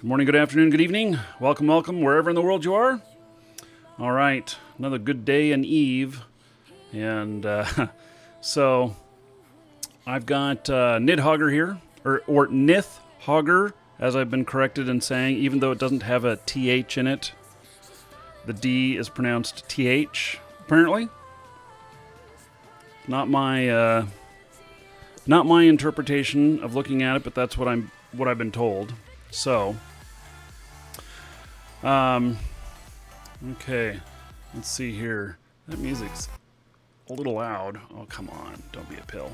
Good morning, good afternoon, good evening. Welcome, welcome, wherever in the world you are. All right, another good day and eve. And so I've got Nidhoggur here, or Nidhoggur, as I've been corrected in saying, even though it doesn't have a TH in it. The D is pronounced TH, apparently. Not my interpretation of looking at it, but that's what I've been told. So, okay, let's see here. That music's a little loud. Oh, come on, don't be a pill.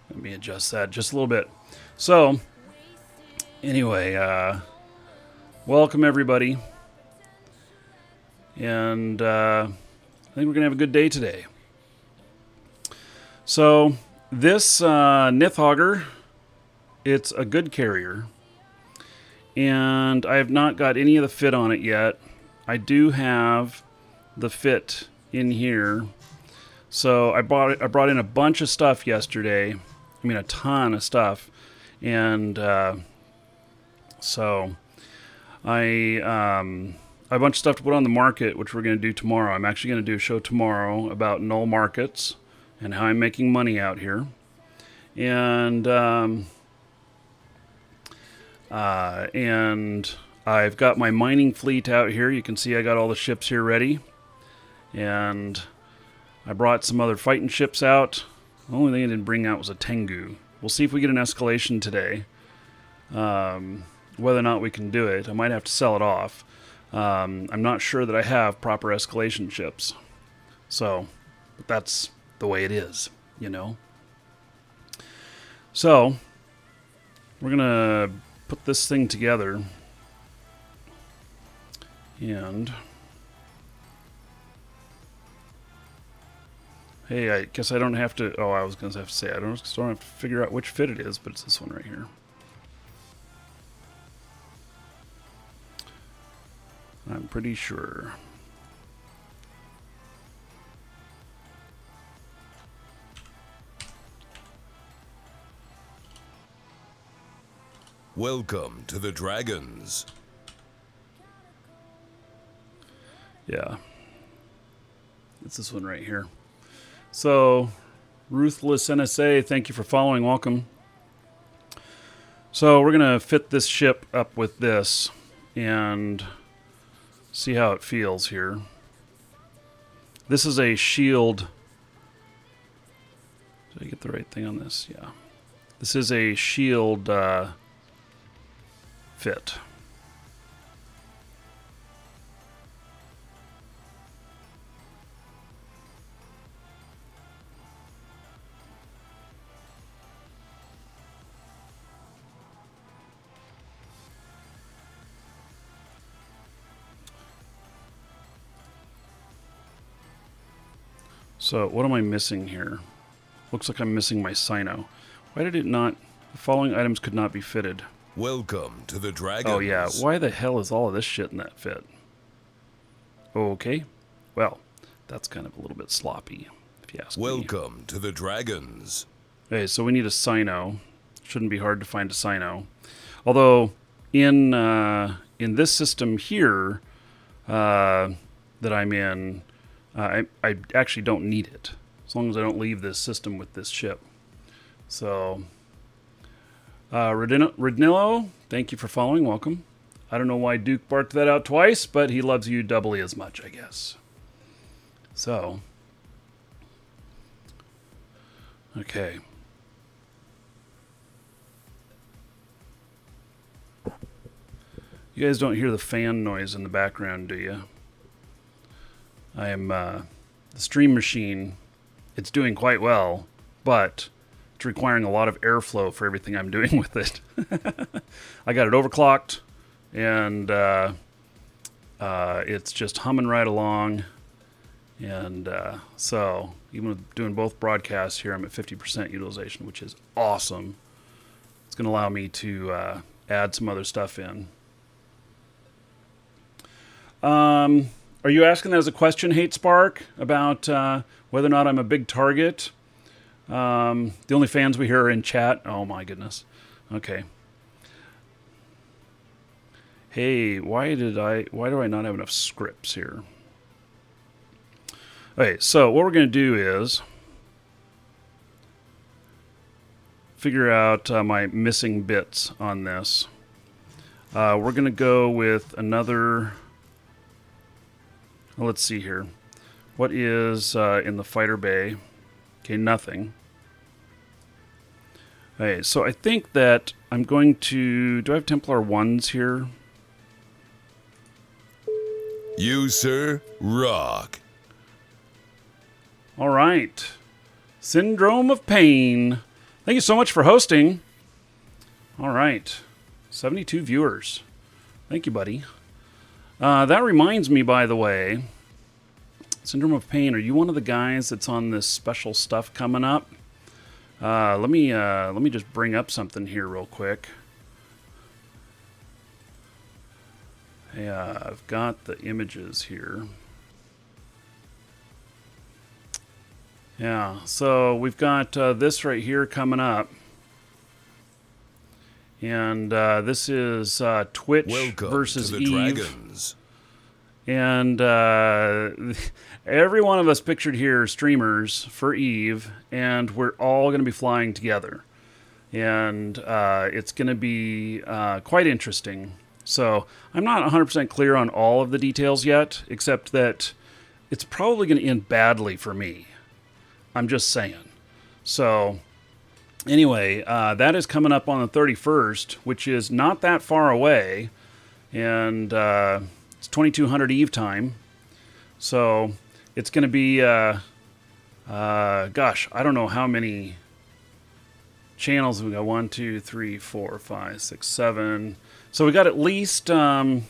Let me adjust that just a little bit. So, anyway, welcome everybody. And I think we're going to have a good day today. So, this Nidhoggur, it's a good carrier. And I have not got any of the fit on it yet. I do have the fit in here. So I brought in a bunch of stuff yesterday. I mean, a ton of stuff. And so I have a bunch of stuff to put on the market, which we're going to do tomorrow. I'm actually going to do a show tomorrow about null markets and how I'm making money out here. And I've got my mining fleet out here. You can see I got all the ships here ready. And I brought some other fighting ships out. The only thing I didn't bring out was a Tengu. We'll see if we get an escalation today. Whether or not we can do it. I might have to sell it off. I'm not sure that I have proper escalation ships. So, but that's the way it is, you know. So, we're going to put this thing together. And hey, I guess I don't have to. Oh, I was going to have to say I don't have to figure out which fit it is, but it's this one right here. I'm pretty sure. Welcome to the Dragons. Yeah. It's this one right here. So, Ruthless NSA, thank you for following. Welcome. So, we're going to fit this ship up with this and see how it feels here. This is a shield. Did I get the right thing on this? Yeah. This is a shield fit. So what am I missing here? Looks like I'm missing my Sino. Why did it not? The following items could not be fitted. Welcome to the Dragons. Oh yeah, why the hell is all of this shit in that fit? Okay, well, that's kind of a little bit sloppy, if you ask me. Welcome to the Dragons. Okay, so we need a Sino. Shouldn't be hard to find a Sino. Although, in this system here that I'm in, I actually don't need it, as long as I don't leave this system with this ship. So, Rednillo, thank you for following. Welcome. I don't know why Duke barked that out twice, but he loves you doubly as much, I guess. So, okay. You guys don't hear the fan noise in the background, do you? I am, the stream machine, it's doing quite well, but it's requiring a lot of airflow for everything I'm doing with it. I got it overclocked, and it's just humming right along. And so, even with doing both broadcasts here, I'm at 50% utilization, which is awesome. It's going to allow me to add some other stuff in. Are you asking that as a question, Hate Spark, about whether or not I'm a big target? The only fans we hear are in chat. Oh my goodness. Okay. Hey, why do I not have enough scripts here? Okay, so what we're going to do is figure out my missing bits on this. We're going to go with another... Well, let's see here. What is in the fighter bay? Okay, nothing. Okay, so I think that I'm going to... Do I have Templar 1s here? You, sir, rock. All right. Syndrome of Pain. Thank you so much for hosting. All right. 72 viewers. Thank you, buddy. That reminds me, by the way, Syndrome of Pain, are you one of the guys that's on this special stuff coming up? Let me just bring up something here real quick. Yeah, I've got the images here. Yeah, so we've got this right here coming up. And this is Twitch Welcome versus to the Eve. Dragons. And every one of us pictured here are streamers for Eve, and we're all going to be flying together. And it's going to be quite interesting. So I'm not 100% clear on all of the details yet, except that it's probably going to end badly for me. I'm just saying. So anyway, that is coming up on the 31st, which is not that far away. And it's 2200 Eve time. So it's going to be, gosh, I don't know how many channels we got. 1, 2, 3, 4, 5, 6, 7. So we got at least, wow.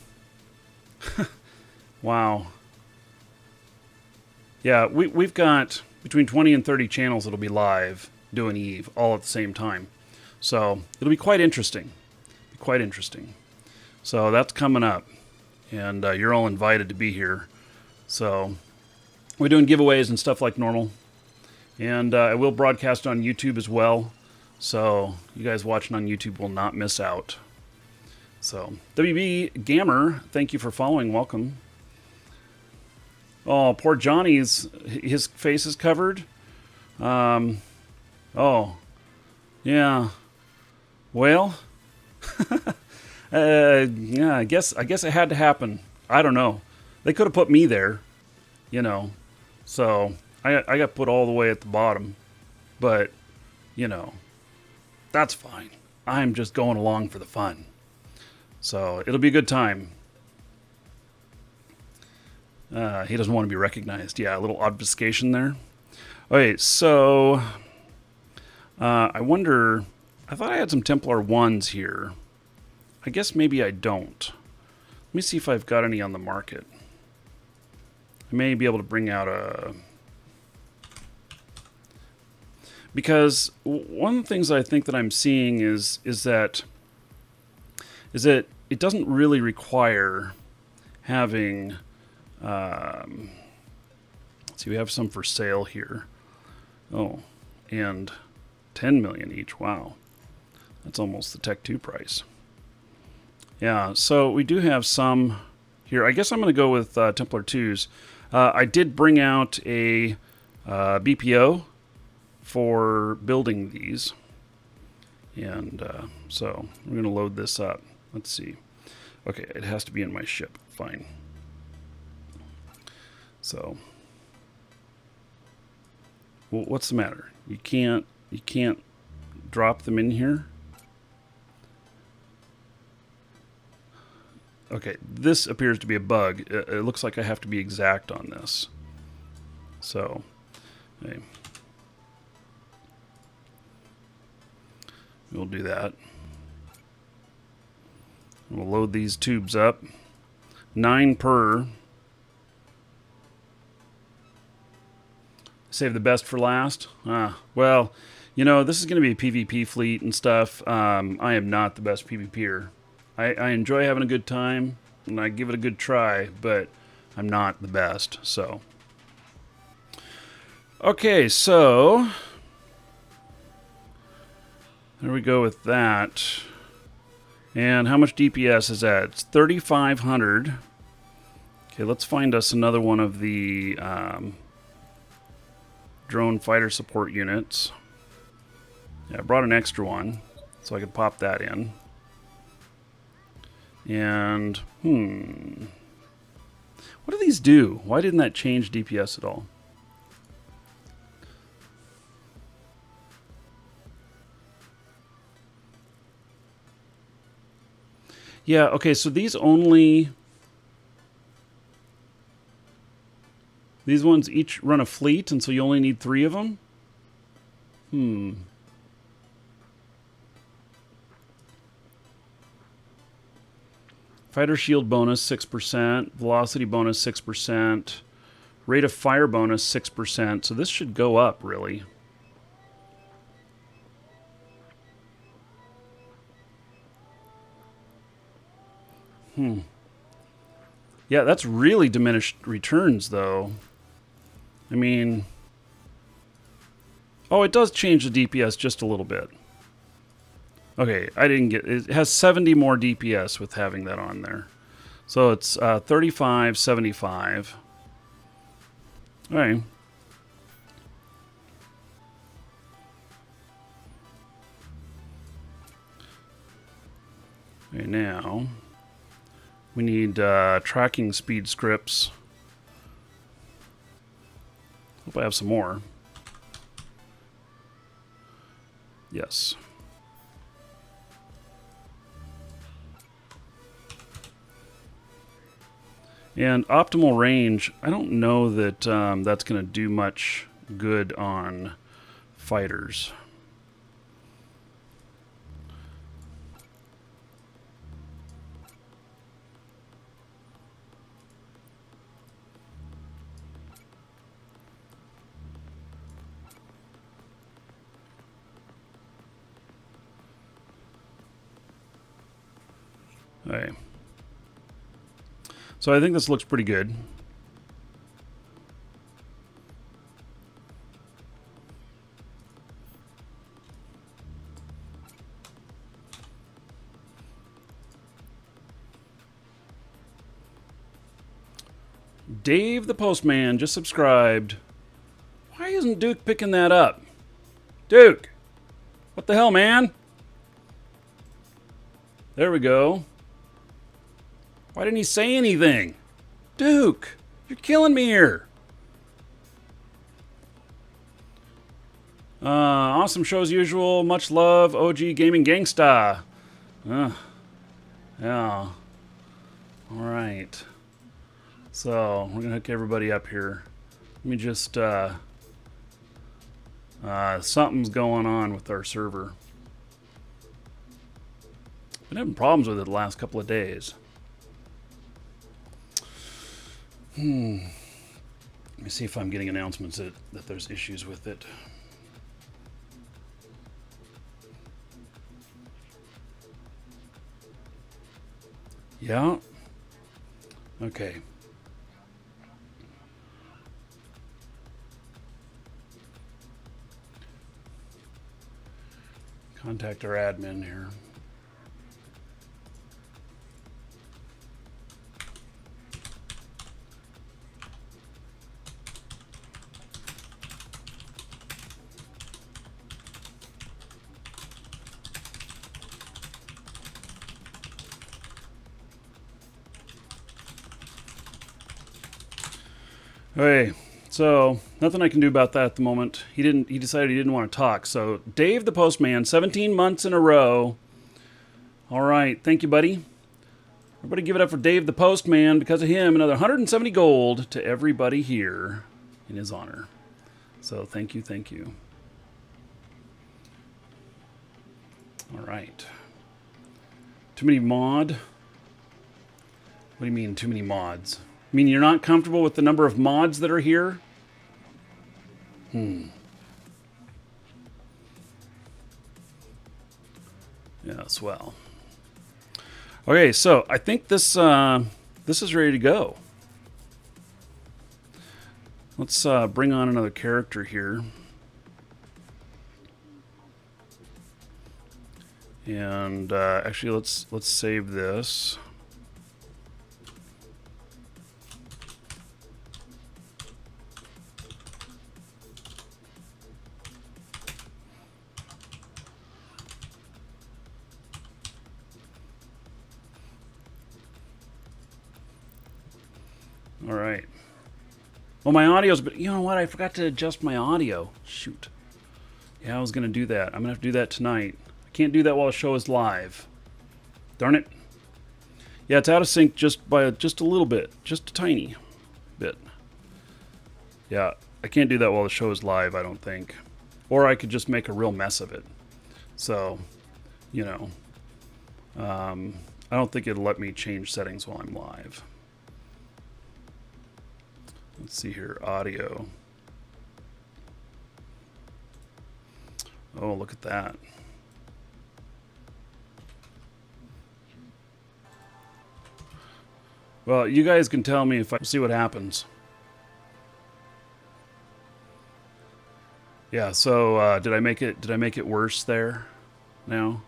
Yeah, we've got between 20 and 30 channels that'll be live doing Eve all at the same time. So it'll be quite interesting. So that's coming up. And you're all invited to be here. So we're doing giveaways and stuff like normal. And I will broadcast on YouTube as well. So you guys watching on YouTube will not miss out. So, WB Gammer, thank you for following. Welcome. Oh, poor Johnny's, his face is covered. Oh, yeah. Well, yeah, I guess it had to happen. I don't know. They could have put me there, you know. So, I got put all the way at the bottom. But, you know, that's fine. I'm just going along for the fun. So it'll be a good time. He doesn't want to be recognized. Yeah, a little obfuscation there. Okay, so I wonder... I thought I had some Templar 1s here. I guess maybe I don't. Let me see if I've got any on the market. I may be able to bring out a... Because one of the things I think that I'm seeing is that it doesn't really require having, let's see, we have some for sale here. Oh, and 10 million each. Wow. That's almost the Tech 2 price. Yeah, so we do have some here. I guess I'm going to go with Templar 2s. I did bring out a BPO for building these. And so we're going to load this up. Let's see. Okay, it has to be in my ship. Fine. So, well, what's the matter? You can't drop them in here? Okay, this appears to be a bug. It looks like I have to be exact on this. So, okay. We'll do that. We'll load these tubes up. 9 per. Save the best for last. Well, you know, this is going to be a PvP fleet and stuff. I am not the best PvPer. I enjoy having a good time, and I give it a good try, but I'm not the best, so. Okay, so There we go with that. And how much DPS is that? It's 3,500. Okay, let's find us another one of the drone fighter support units. Yeah, I brought an extra one, so I could pop that in. And, what do these do? Why didn't that change DPS at all? Yeah, okay, so these only... These ones each run a fleet, and so you only need 3 of them? Fighter shield bonus 6%, velocity bonus 6%, rate of fire bonus 6%, so this should go up, really. Yeah, that's really diminished returns, though. I mean... Oh, it does change the DPS just a little bit. Okay, I didn't get... It has 70 more DPS with having that on there. So it's 35.75. All right. Okay, now... We need tracking speed scripts. Hope I have some more. Yes. And optimal range, I don't know that that's going to do much good on fighters. Okay. So I think this looks pretty good. Dave the Postman just subscribed. Why isn't Duke picking that up? Duke! What the hell, man? There we go. Why didn't he say anything? Duke, you're killing me here. Awesome show as usual. Much love, OG Gaming Gangsta. Yeah. All right. So we're gonna hook everybody up here. Let me just something's going on with our server. Been having problems with it the last couple of days. Let me see if I'm getting announcements that there's issues with it. Yeah. Okay. Contact our admin here. Okay, so nothing I can do about that at the moment. He decided he didn't want to talk. So Dave the Postman, 17 months in a row. All right, thank you, buddy. Everybody give it up for Dave the Postman. Because of him, another 170 gold to everybody here in his honor. So thank you, thank you. All right. Too many mod? What do you mean, too many mods? I mean, you're not comfortable with the number of mods that are here? Yes, well. Okay, so I think this is ready to go. Let's bring on another character here. And actually, let's save this. All right. Well, my audio's, but you know what? I forgot to adjust my audio. Shoot. Yeah, I was going to do that. I'm going to have to do that tonight. I can't do that while the show is live. Darn it. Yeah, it's out of sync just by just a little bit. Just a tiny bit. Yeah, I can't do that while the show is live, I don't think. Or I could just make a real mess of it. So, you know. I don't think it'll let me change settings while I'm live. Let's see here, audio. Oh, look at that. Well, you guys can tell me if I see what happens. Yeah, so did I make it worse there? Now?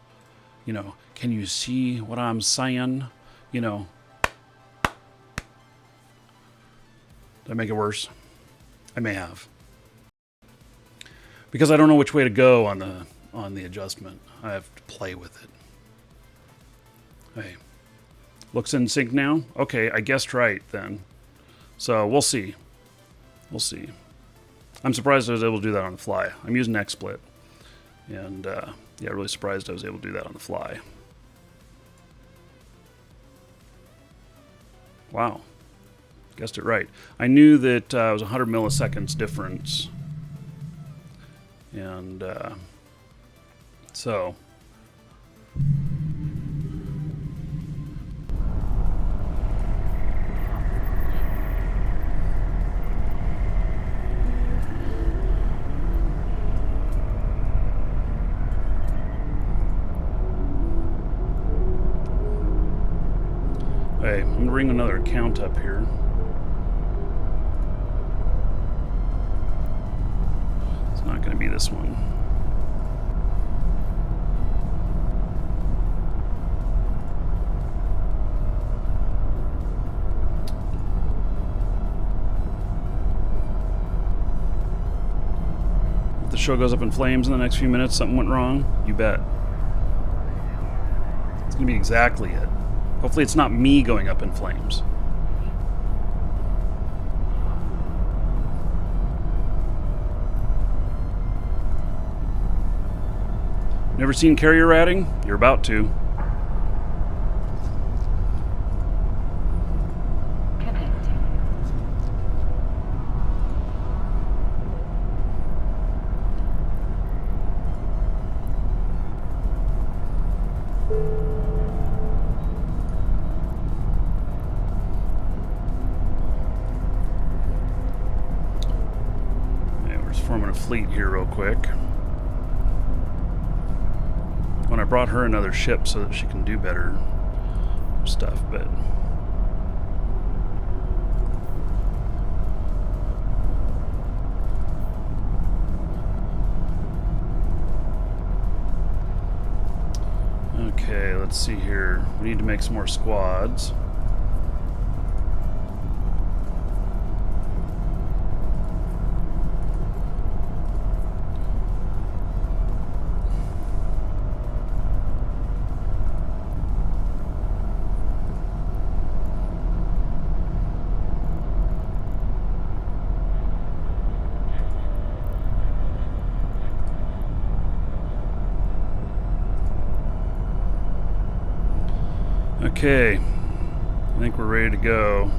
You know, can you see what I'm saying? You know. Did I make it worse? I may have. Because I don't know which way to go on the adjustment. I have to play with it. Hey. Looks in sync now? Okay, I guessed right then. So we'll see. We'll see. I'm surprised I was able to do that on the fly. I'm using XSplit. And yeah, really surprised I was able to do that on the fly. Wow. Guessed it right. I knew that it was 100 milliseconds difference. And so... Hey, I'm going to bring another account up here. It's not going to be this one. If the show goes up in flames in the next few minutes, something went wrong, you bet. It's going to be exactly it. Hopefully it's not me going up in flames. Never seen carrier ratting? You're about to. Forming a fleet here real quick. When I brought her another ship so that she can do better stuff, but okay, let's see here. We need to make some more squads. Okay, I think we're ready to go.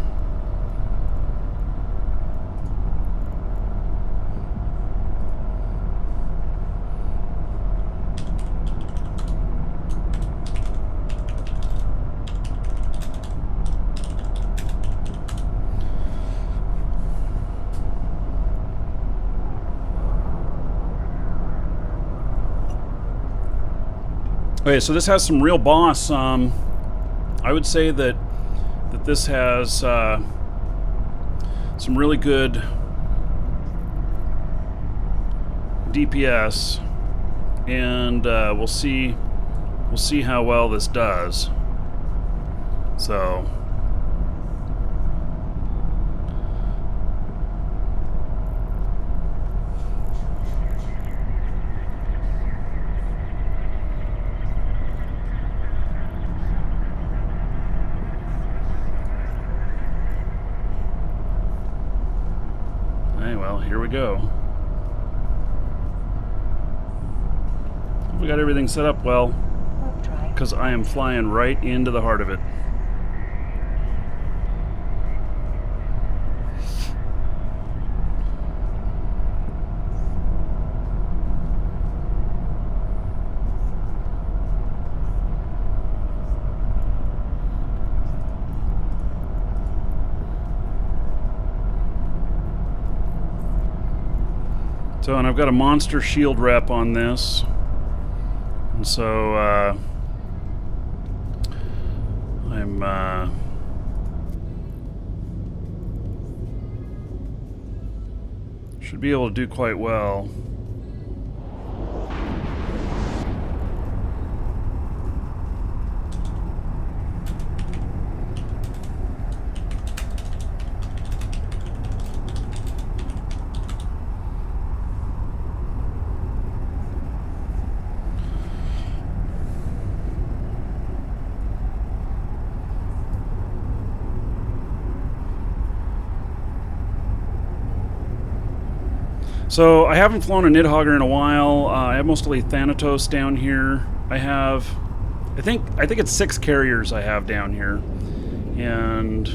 Okay, so this has some real boss. I would say that this has some really good DPS, and we'll see we'll see how well this does. So well, here we go. We got everything set up well, because I am flying right into the heart of it. So, and I've got a monster shield wrap on this. And so, I'm, should be able to do quite well. So I haven't flown a Nidhoggur in a while. I have mostly Thanatos down here. I think it's 6 carriers I have down here, and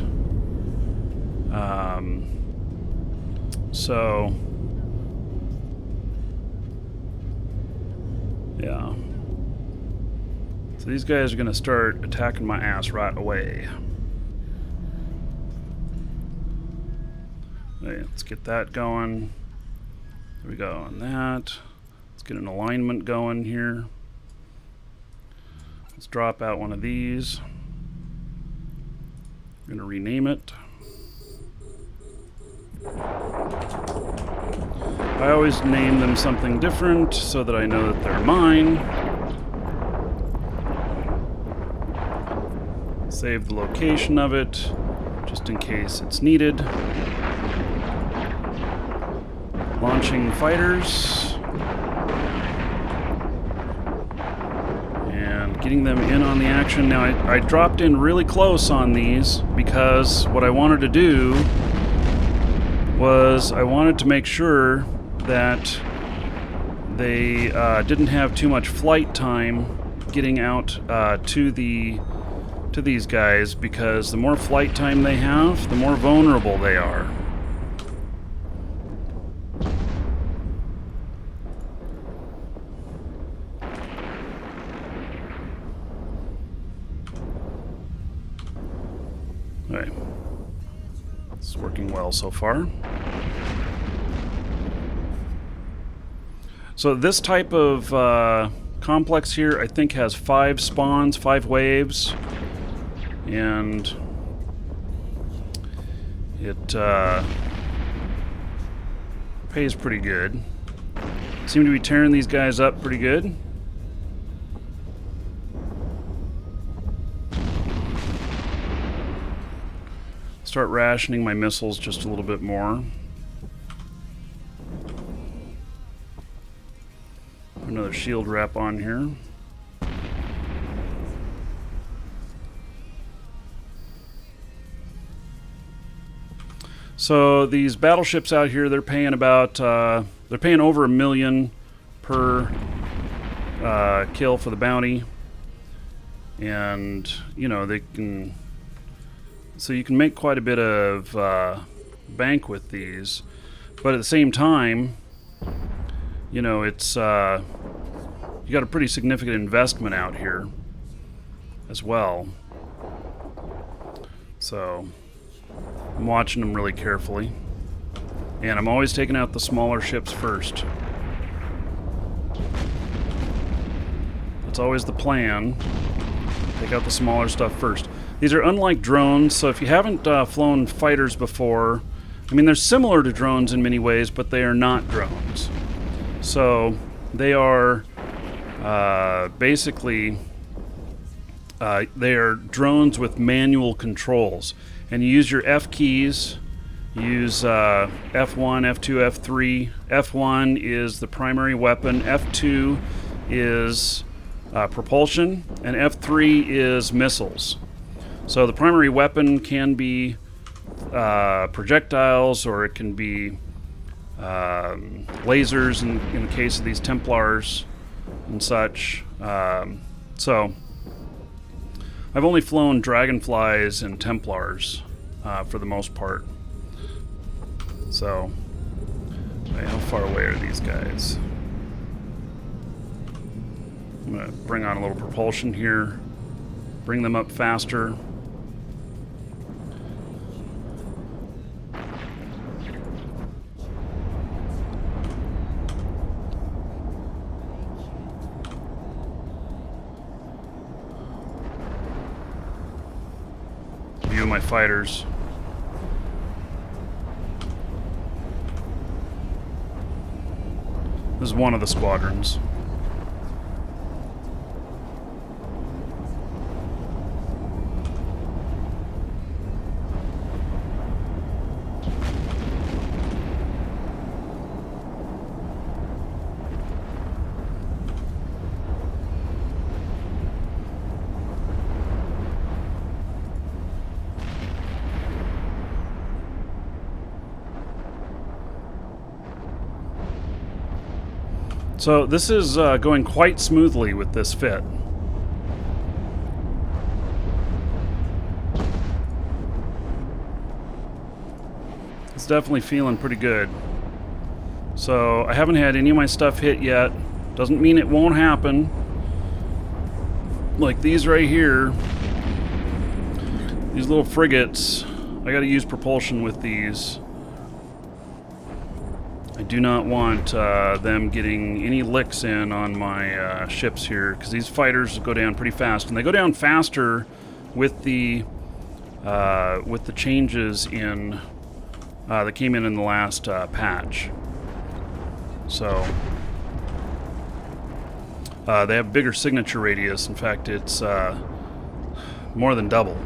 so yeah. So these guys are gonna start attacking my ass right away. Okay, let's get that going. There we go on that. Let's get an alignment going here. Let's drop out one of these. I'm going to rename it. I always name them something different so that I know that they're mine. Save the location of it just in case it's needed. Launching fighters and getting them in on the action. Now I dropped in really close on these because what I wanted to do was I wanted to make sure that they didn't have too much flight time getting out to these guys, because the more flight time they have, the more vulnerable they are. Okay. It's working well so far. So this type of complex here, I think, has 5 spawns, 5 waves, and it pays pretty good. Seem to be tearing these guys up pretty good. Start rationing my missiles just a little bit more. Put another shield wrap on here. So these battleships out here, they're paying about they're paying over $1 million per kill for the bounty, and you know they can. So you can make quite a bit of bank with these, but at the same time, you know, it's you got a pretty significant investment out here as well. So I'm watching them really carefully, and I'm always taking out the smaller ships first. That's always the plan. Take out the smaller stuff first. These are unlike drones, so if you haven't flown fighters before, I mean, they're similar to drones in many ways, but they are not drones. So they are basically They are drones with manual controls, and you use your F keys. You use F1, F2, F3. F1 is the primary weapon. F2 is propulsion, and F3 is missiles. So the primary weapon can be projectiles, or it can be lasers in the case of these Templars and such. So I've only flown Dragonflies and Templars for the most part. So, wait, how far away are these guys? I'm going to bring on a little propulsion here, bring them up faster. View my fighters. This is one of the squadrons. So this is going quite smoothly with this fit. It's definitely feeling pretty good. So I haven't had any of my stuff hit yet. Doesn't mean it won't happen. Like these right here. These little frigates. I gotta use propulsion with these. I do not want them getting any licks in on my ships here, because these fighters go down pretty fast, and they go down faster with the changes in that came in the last patch. So they have bigger signature radius. In fact, it's more than double.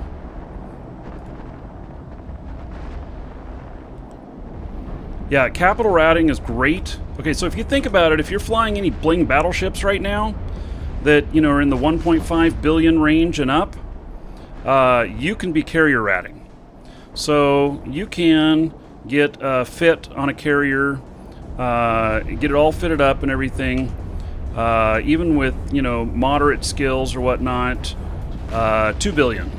Yeah, capital routing is great. Okay, so if you think about it, if you're flying any bling battleships right now that, you know, are in the 1.5 billion range and up, you can be carrier routing. So you can get fit on a carrier, get it all fitted up and everything, even with, you know, moderate skills or whatnot, 2 billion.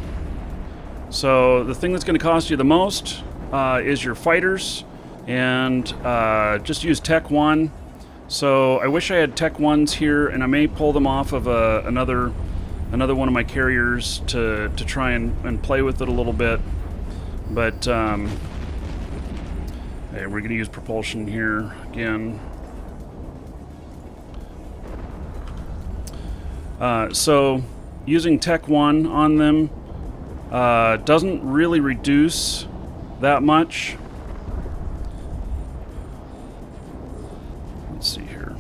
So the thing that's going to cost you the most is your fighters. And just use Tech 1. So I wish I had Tech 1s here, and I may pull them off of another one of my carriers to try and play with it a little bit. But hey, we're going to use propulsion here again. So using Tech 1 on them doesn't really reduce that much. Let's see here.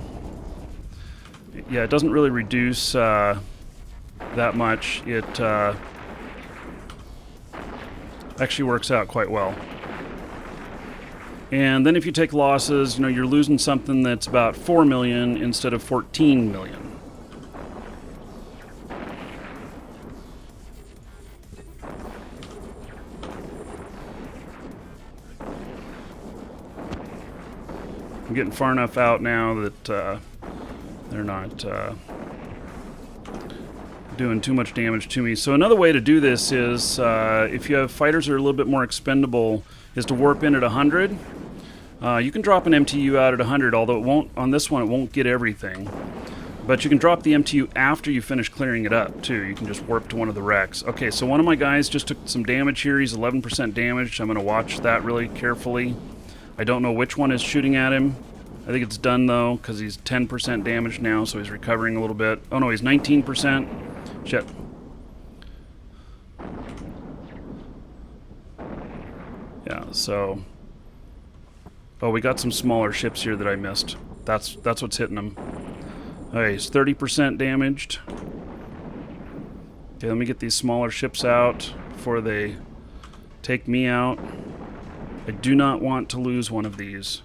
Yeah, it doesn't really reduce that much. It actually works out quite well. And then if you take losses, you know, you're losing something that's about 4 million instead of 14 million. I'm getting far enough out now that they're not doing too much damage to me. So another way to do this is, if you have fighters that are a little bit more expendable, is to warp in at 100. You can drop an MTU out at 100, although it won't, on this one it won't get everything. But you can drop the MTU after you finish clearing it up, too. You can just warp to one of the wrecks. Okay, so one of my guys just took some damage here. He's 11% damaged. I'm going to watch that really carefully. I don't know which one is shooting at him. I think it's done, though, because he's 10% damaged now, so he's recovering a little bit. Oh, no, he's 19%. Shit. Yeah, so... Oh, we got some smaller ships here that I missed. That's what's hitting him. Okay, he's 30% damaged. Okay, let me get these smaller ships out before they take me out. I do not want to lose one of these.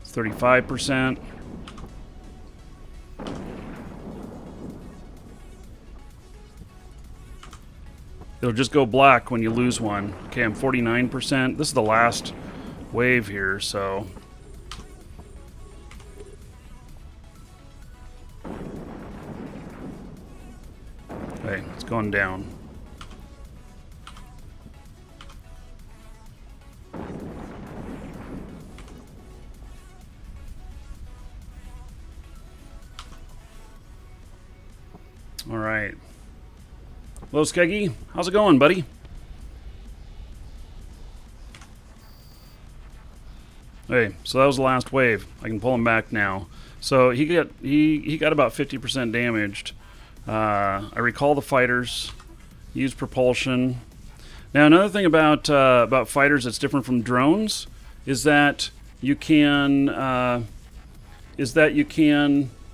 35%. It'll just go black when you lose one. Okay, I'm 49%. This is the last wave here, so... Okay, it's going down. All right. Hello, Skeggy. How's it going, buddy? Okay, so that was the last wave. I can pull him back now. So he got about 50% damaged. I recall the fighters. Use propulsion. Now another thing about fighters that's different from drones is that you can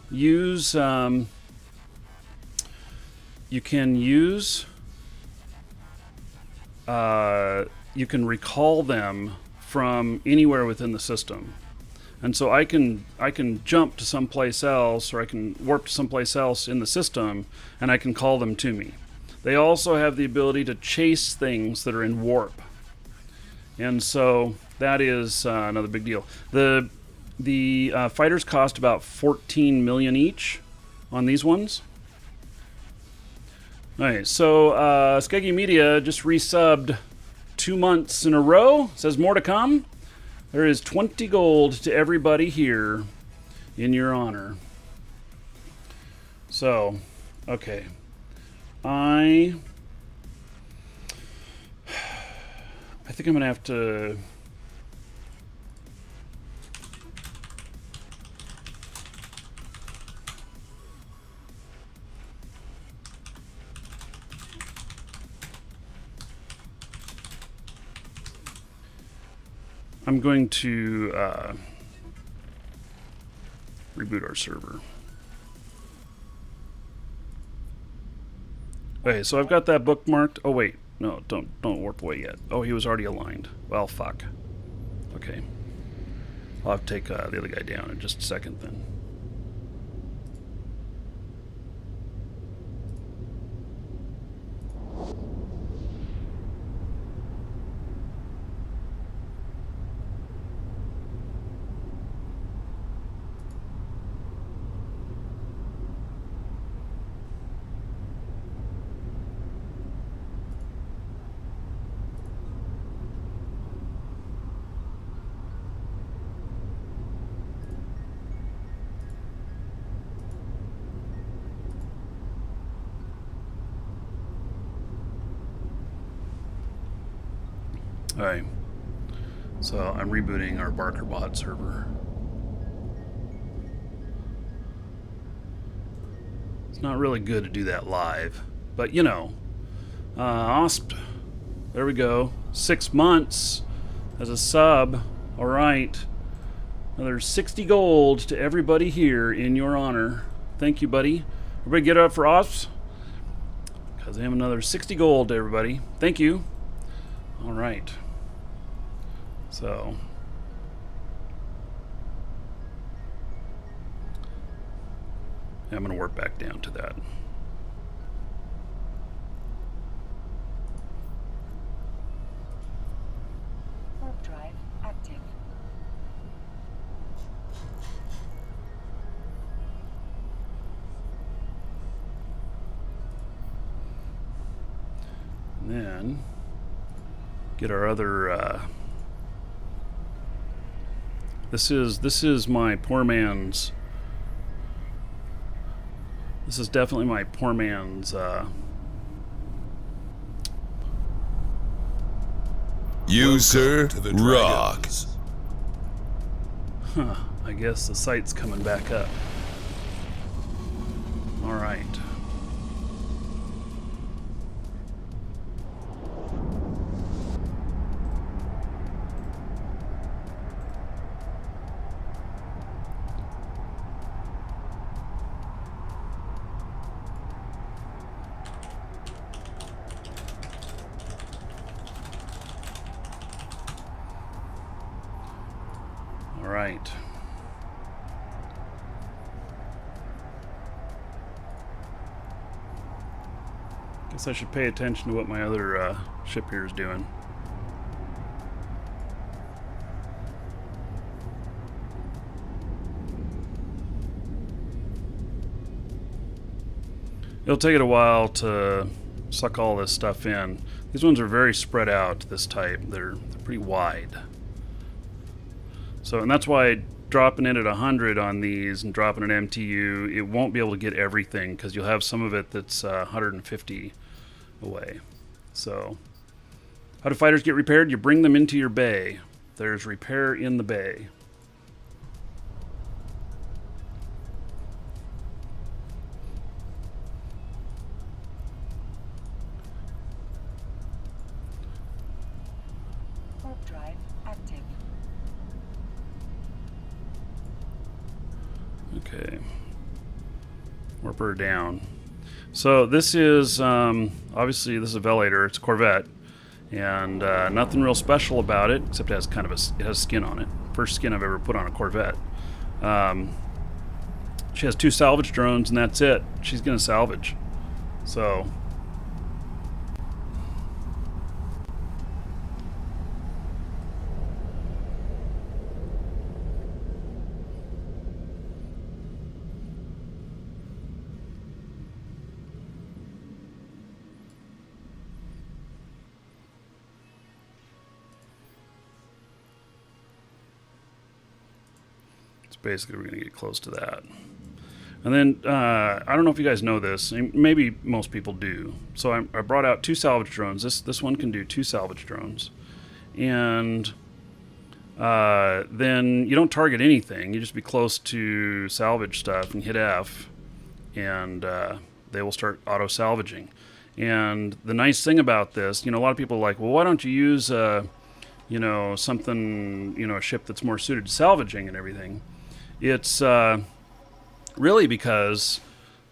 use you can recall them from anywhere within the system. And so I can jump to someplace else, or I can warp to someplace else in the system, and I can call them to me. They also have the ability to chase things that are in warp. And so that is another big deal. The fighters cost about 14 million each on these ones. Alright, so Skeggy Media just resubbed 2 months in a row. Says more to come. There is 20 gold to everybody here in your honor. So, okay. I think I'm going to have to... I'm going to reboot our server. Okay, so I've got that bookmarked. Oh wait, no, don't warp away yet. Oh, he was already aligned. Well, fuck. Okay, I'll have to take the other guy down in just a second then. Alright, so I'm rebooting our BarkerBot server. It's not really good to do that live, but you know, OSP, there we go, 6 months as a sub. Alright, another 60 gold to everybody here in your honor. Thank you, buddy. Everybody get up for OSP, because I have another 60 gold to everybody. Thank you. Alright. So I'm going to warp back down to that. Warp drive active. And then get our other this is my poor man's. This is definitely my poor man's You, sir, to the rock. dragons. Huh, I guess the site's coming back up. All right. All right. Guess I should pay attention to what my other ship here is doing. It'll take it a while to suck all this stuff in. These ones are very spread out, this type. They're pretty wide. So, and that's why dropping it at 100 on these and dropping an MTU, it won't be able to get everything because you'll have some of it that's 150 away. So, how do fighters get repaired? You bring them into your bay. There's repair in the bay. Warp drive active. Okay. Warp her down. So this is, obviously this is a Velator, it's a Corvette, and nothing real special about it, except it has kind of it has skin on it. First skin I've ever put on a Corvette. She has 2 salvage drones, and that's it. She's going to salvage. So... basically we're going to get close to that. And then I don't know if you guys know this, maybe most people do. So I brought out 2 salvage drones. This one can do 2 salvage drones, and then you don't target anything. You just be close to salvage stuff and hit F, and they will start auto salvaging. And the nice thing about this, a lot of people are like, well, why don't you use something, a ship that's more suited to salvaging and everything. It's really because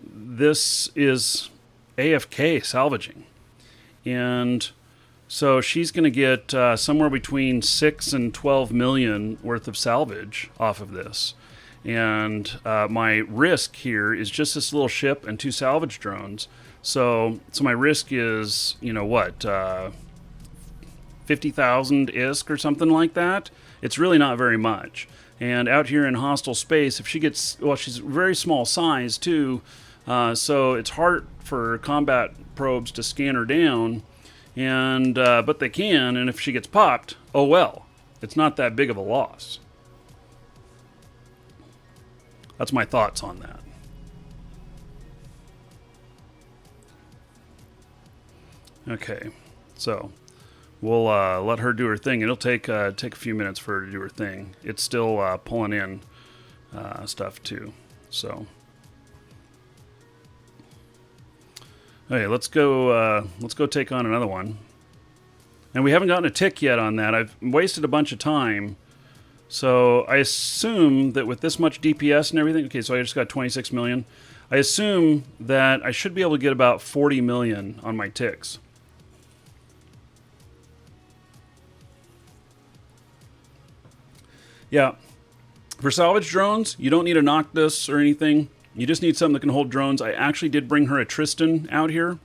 this is AFK salvaging. And so she's going to get somewhere between 6 and 12 million worth of salvage off of this. And my risk here is just this little ship and 2 salvage drones. So my risk is, 50,000 ISK or something like that. It's really not very much. And out here in hostile space, if she gets, she's very small size too, so it's hard for combat probes to scan her down, and but they can, and if she gets popped, oh well, it's not that big of a loss. That's my thoughts on that. Okay, so we'll let her do her thing. It'll take a few minutes for her to do her thing. It's still pulling in stuff too. So, okay, let's go take on another one. And we haven't gotten a tick yet on that. I've wasted a bunch of time. So I assume that with this much DPS and everything, okay, so I just got 26 million. I assume that I should be able to get about 40 million on my ticks. Yeah, for salvage drones, you don't need a Noctis or anything. You just need something that can hold drones. I actually did bring her a Tristan out here,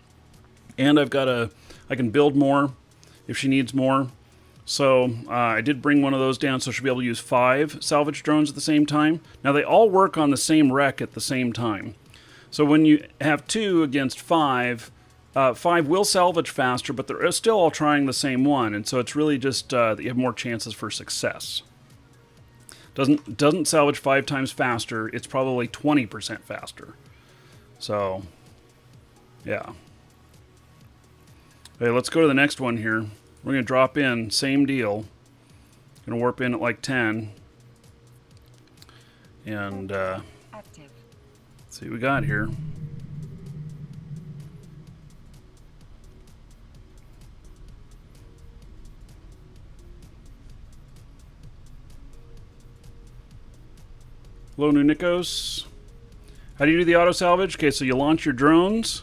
and I can build more if she needs more. So I did bring one of those down, so she'll be able to use 5 salvage drones at the same time. Now they all work on the same wreck at the same time. So when you have 2 against 5, 5 will salvage faster, but they're still all trying the same one, and so it's really just that you have more chances for success. Doesn't salvage 5 times faster. It's probably 20% faster. So, yeah. Okay, let's go to the next one here. We're going to drop in, same deal. Going to warp in at like 10. And Active. see what we got here. Hello, New Nikos. How do you do the auto salvage? Okay, so you launch your drones.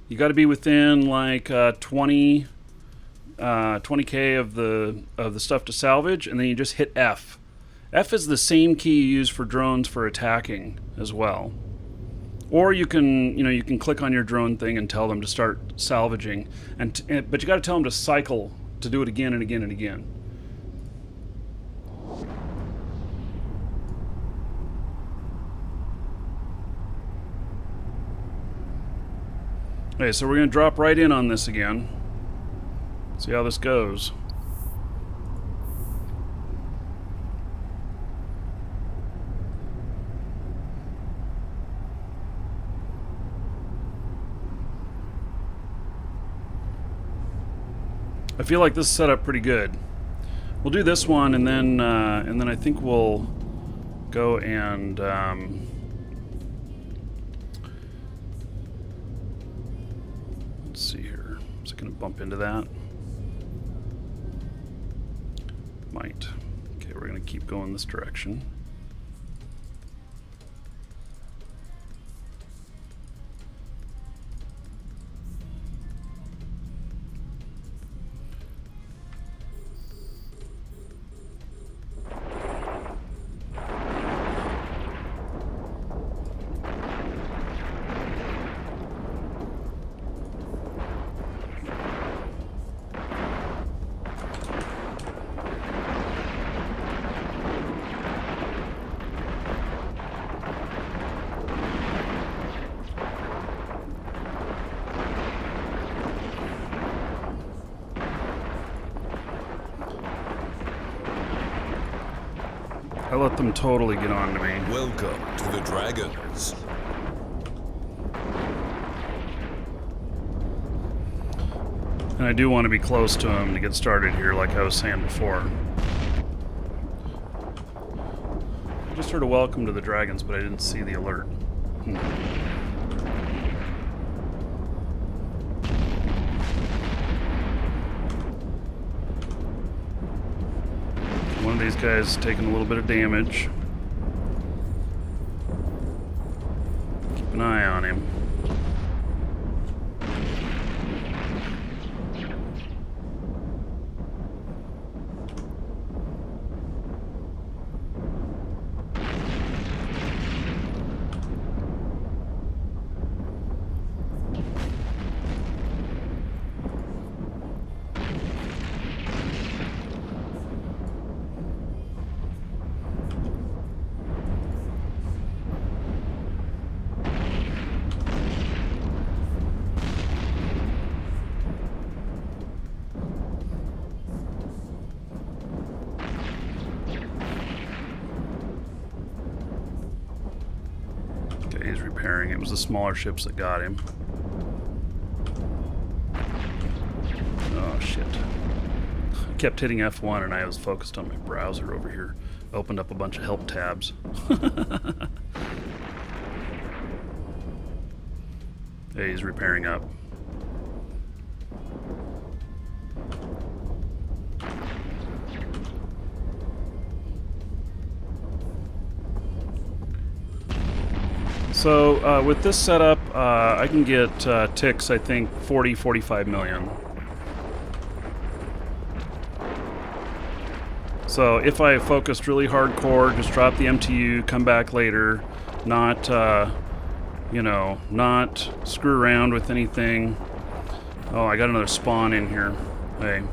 You got to be within like 20k of the stuff to salvage, and then you just hit F, F is the same key you use for drones for attacking as well. Or you can click on your drone thing and tell them to start salvaging, but you got to tell them to cycle to do it again and again and again. Okay, so we're going to drop right in on this again. See how this goes. I feel like this is set up pretty good. We'll do this one, and then I think we'll go and let's see here. Is it going to bump into that? Might. Okay, we're going to keep going this direction. I let them totally get on to me. Welcome to the Dragons. And I do want to be close to them to get started here, like I was saying before. I just heard a welcome to the Dragons, but I didn't see the alert. One of these guys is taking a little bit of damage. Keep an eye on him. He's repairing. It was the smaller ships that got him. Oh shit. I kept hitting F1 and I was focused on my browser over here. Opened up a bunch of help tabs. Hey, he's repairing up. So with this setup, I can get ticks, I think, 40, 45 million. So if I focused really hardcore, just drop the MTU, come back later, not, not screw around with anything. Oh, I got another spawn in here. Hey, you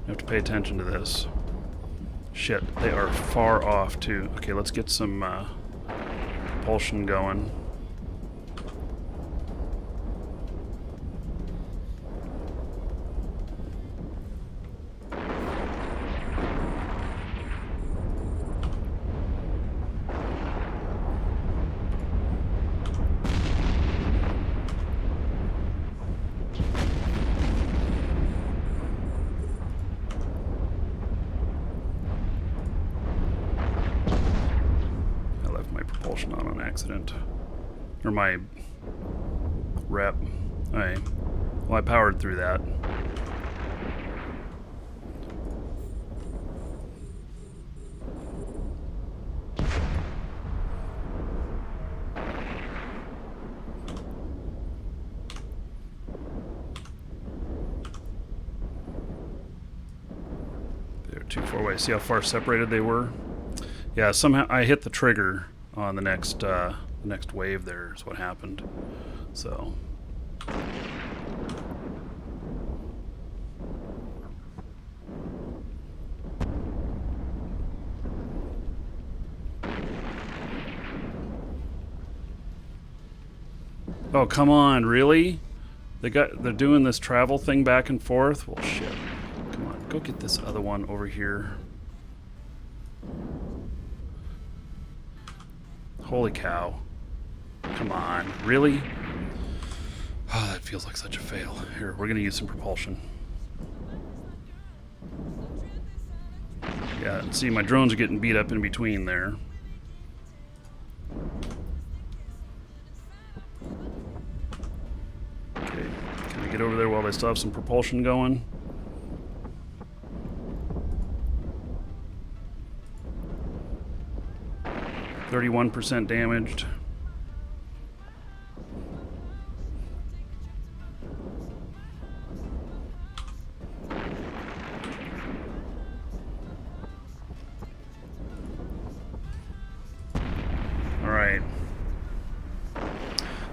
have to pay attention to this. Shit, they are far off too. Okay, let's get some propulsion going. On accident, or my rep. Well, I powered through that. There two four-way. See how far separated they were? Yeah, somehow I hit the trigger on the next wave there is what happened. So. Oh, come on, really? They're doing this travel thing back and forth? Well, shit. Come on, go get this other one over here. Holy cow. Come on, really? Oh, that feels like such a fail. Here, we're gonna use some propulsion. Yeah, see, my drones are getting beat up in between there. Okay, can I get over there while they still have some propulsion going? %31 damaged. All right.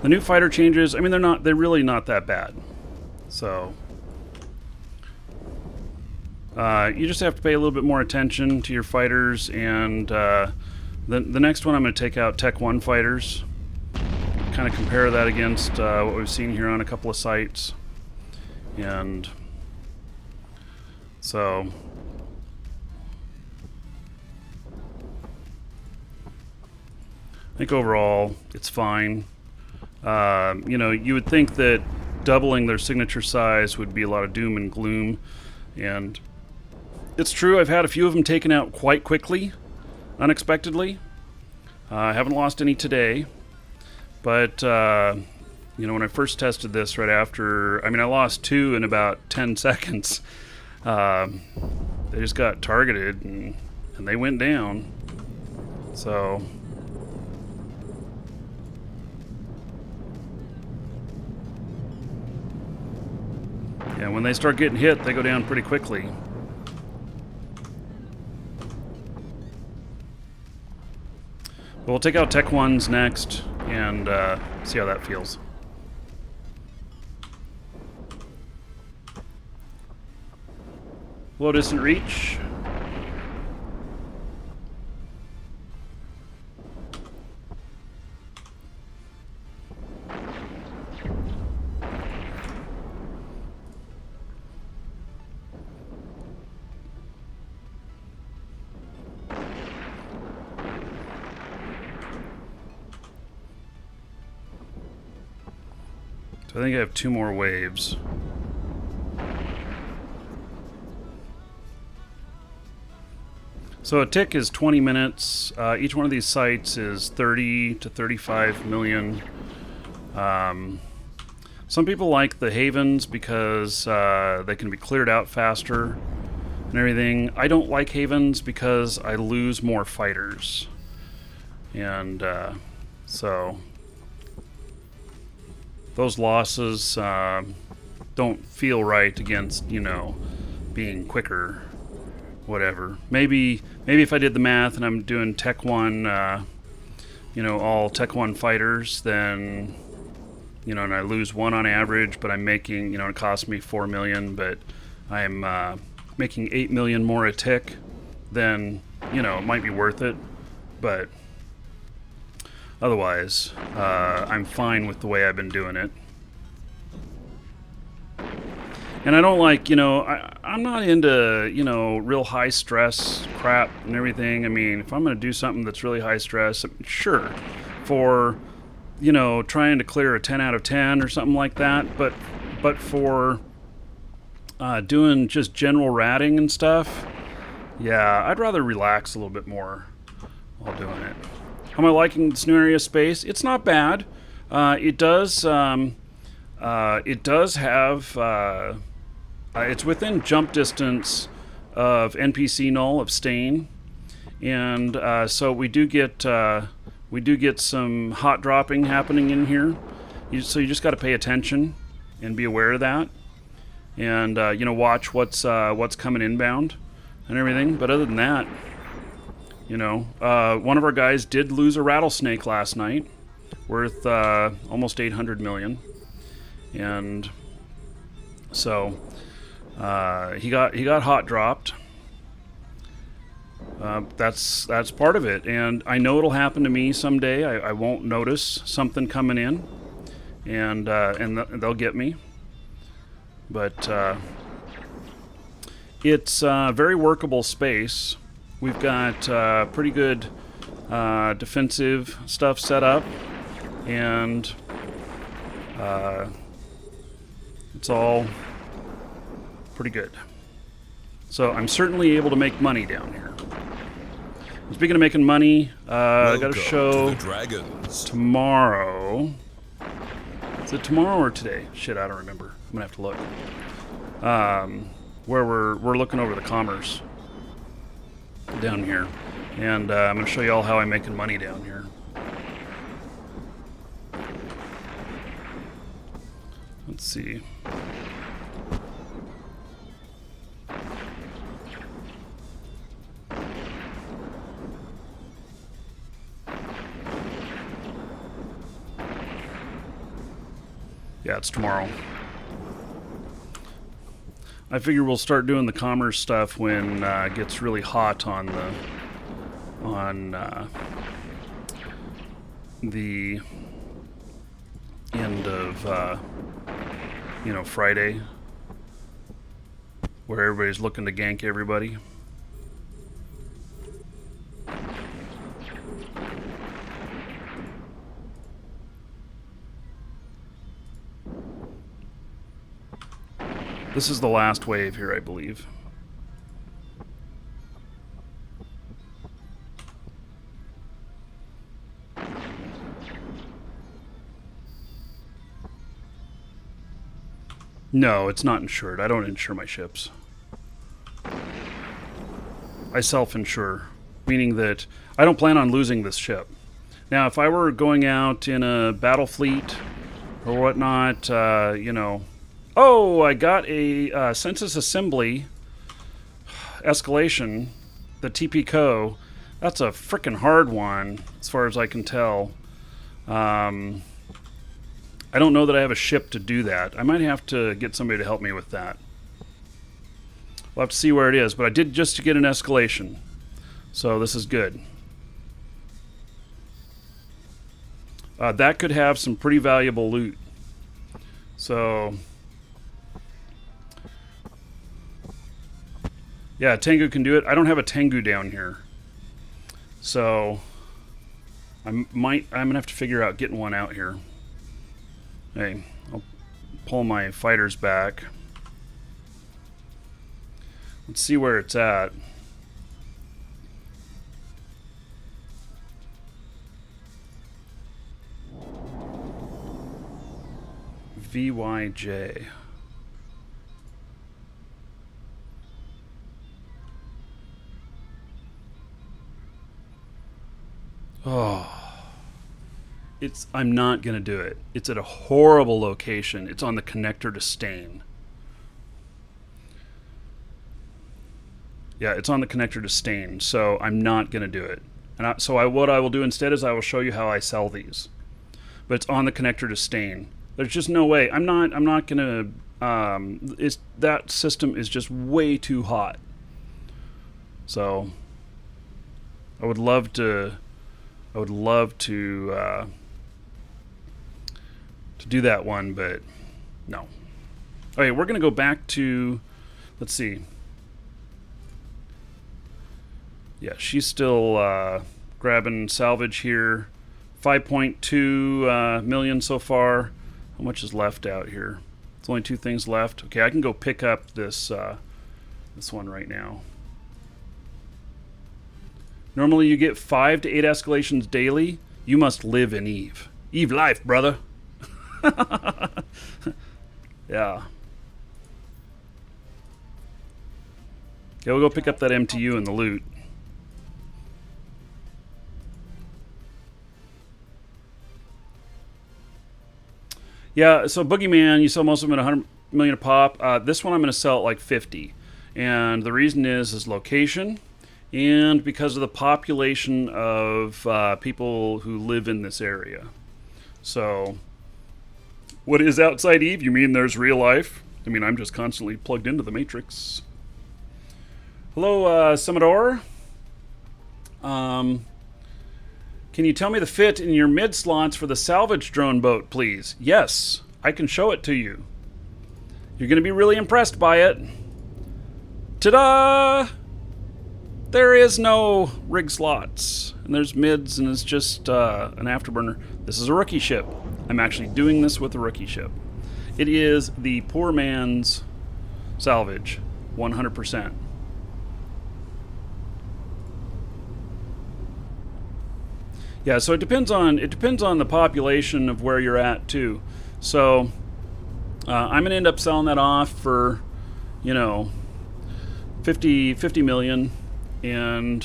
The new fighter changes, I mean, they're really not that bad. So, you just have to pay a little bit more attention to your fighters, and the next one I'm going to take out Tech 1 fighters, kind of compare that against what we've seen here on a couple of sites, and so I think overall it's fine. You know, you would think that doubling their signature size would be a lot of doom and gloom, and it's true. I've had a few of them taken out quite quickly, unexpectedly. I haven't lost any today, but you know, when I first tested this right after, I mean, I lost 2 in about 10 seconds. They just got targeted and they went down. So yeah, when they start getting hit, they go down pretty quickly. But we'll take out Tech 1s next and see how that feels. Low distant reach. So I think I have 2 more waves. So a tick is 20 minutes. Each one of these sites is 30 to 35 million. Some people like the havens because they can be cleared out faster and everything. I don't like havens because I lose more fighters. And so those losses don't feel right against, you know, being quicker, whatever. Maybe if I did the math and I'm doing Tech 1, you know, all Tech 1 fighters, then, you know, and I lose 1 on average, but I'm making, you know, it costs me 4 million, but I'm making 8 million more a tick, then, you know, it might be worth it. But otherwise, I'm fine with the way I've been doing it. And I don't like, you know, I'm not into, you know, real high stress crap and everything. I mean, if I'm going to do something that's really high stress, sure, for, you know, trying to clear a 10 out of 10 or something like that. But for doing just general ratting and stuff, yeah, I'd rather relax a little bit more while doing it. How am I liking this new area of space? It's not bad. It does have... it's within jump distance of NPC null of stain, and so we do get some hot dropping happening in here. So you just got to pay attention and be aware of that, and you know, watch what's coming inbound. and everything. But other than that, you know, one of our guys did lose a rattlesnake last night, worth almost 800 million, and so he got hot dropped. That's part of it, and I know it'll happen to me someday. I won't notice something coming in, and they'll get me. But it's a very workable space. We've got pretty good defensive stuff set up, and it's all pretty good. So I'm certainly able to make money down here. Speaking of making money, I got a show to the Dragons. tomorrow. Is it tomorrow or today? Shit, I don't remember. I'm gonna have to look. Where we're looking over the commerce down here, and I'm gonna show you all how I'm making money down here. Let's see. Yeah, it's tomorrow. I figure we'll start doing the commerce stuff when it gets really hot on the end of Friday, where everybody's looking to gank everybody. This is the last wave here, I believe. No, it's not insured. I don't insure my ships. I self-insure, meaning that I don't plan on losing this ship. Now, if I were going out in a battle fleet or whatnot, Oh, I got a census assembly escalation, the TP Co. That's a frickin' hard one, as far as I can tell. I don't know that I have a ship to do that. I might have to get somebody to help me with that. We'll have to see where it is, but I did just get an escalation, so this is good. That could have some pretty valuable loot. So... yeah, Tengu can do it. I don't have a Tengu down here, so I'm gonna have to figure out getting one out here. Hey, I'll pull my fighters back. Let's see where it's at. VYJ. Oh, I'm not going to do it. It's at a horrible location. It's on the connector to Stain. Yeah, it's on the connector to Stain, so I'm not going to do it. And what I will do instead is I will show you how I sell these. But it's on the connector to Stain. There's just no way. I'm not going to... that system is just way too hot. So I would love to do that one, but no. Okay, we're going to go back to, let's see. Yeah, she's still grabbing salvage here. 5.2 million so far. How much is left out here? There's only 2 things left. Okay, I can go pick up this one right now. Normally you get 5 to 8 escalations daily. You must live in Eve. Eve life, brother. Yeah. Yeah, we'll go pick up that MTU and the loot. Yeah, so Boogeyman, you sell most of them at 100 million a pop. This one I'm going to sell at like 50. And the reason is location and because of the population of people who live in this area. So, what is outside Eve? You mean there's real life? I mean, I'm just constantly plugged into the Matrix. Hello, Semador. Can you tell me the fit in your mid slots for the salvage drone boat, please? Yes, I can show it to you. You're going to be really impressed by it. Ta-da! There is no rig slots, and there's mids, and it's just an afterburner. This is a rookie ship. I'm actually doing this with a rookie ship. It is the poor man's salvage, 100%. Yeah, so it depends on the population of where you're at too. So I'm gonna end up selling that off for, 50 million, and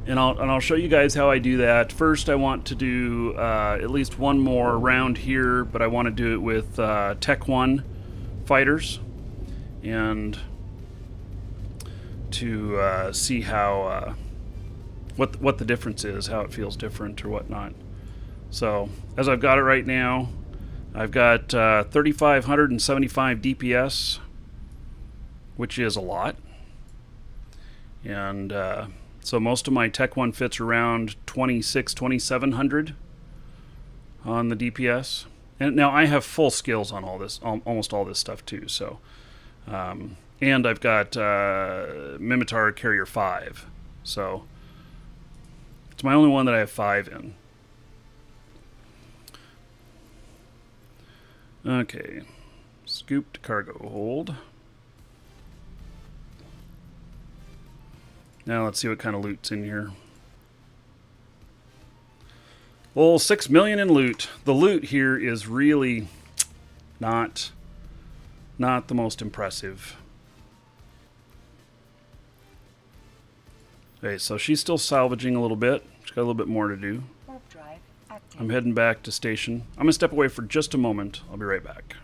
I'll show you guys how I do that. First, I want to do at least one more round here, but I want to do it with Tech 1 fighters, and to see how what the difference is, how it feels different or whatnot. So as I've got it right now, I've got 3,575 DPS, which is a lot. And so most of my Tech 1 fits around 2,700 on the DPS. And now I have full skills on all this, almost all this stuff too. So, and I've got Mimitar Carrier 5. So it's my only one that I have 5 in. Okay, scooped cargo hold. Now let's see what kind of loot's in here. Well, 6 million in loot. The loot here is really not the most impressive. Okay, so she's still salvaging a little bit. She's got a little bit more to do. Warp drive active. I'm heading back to station. I'm gonna step away for just a moment. I'll be right back.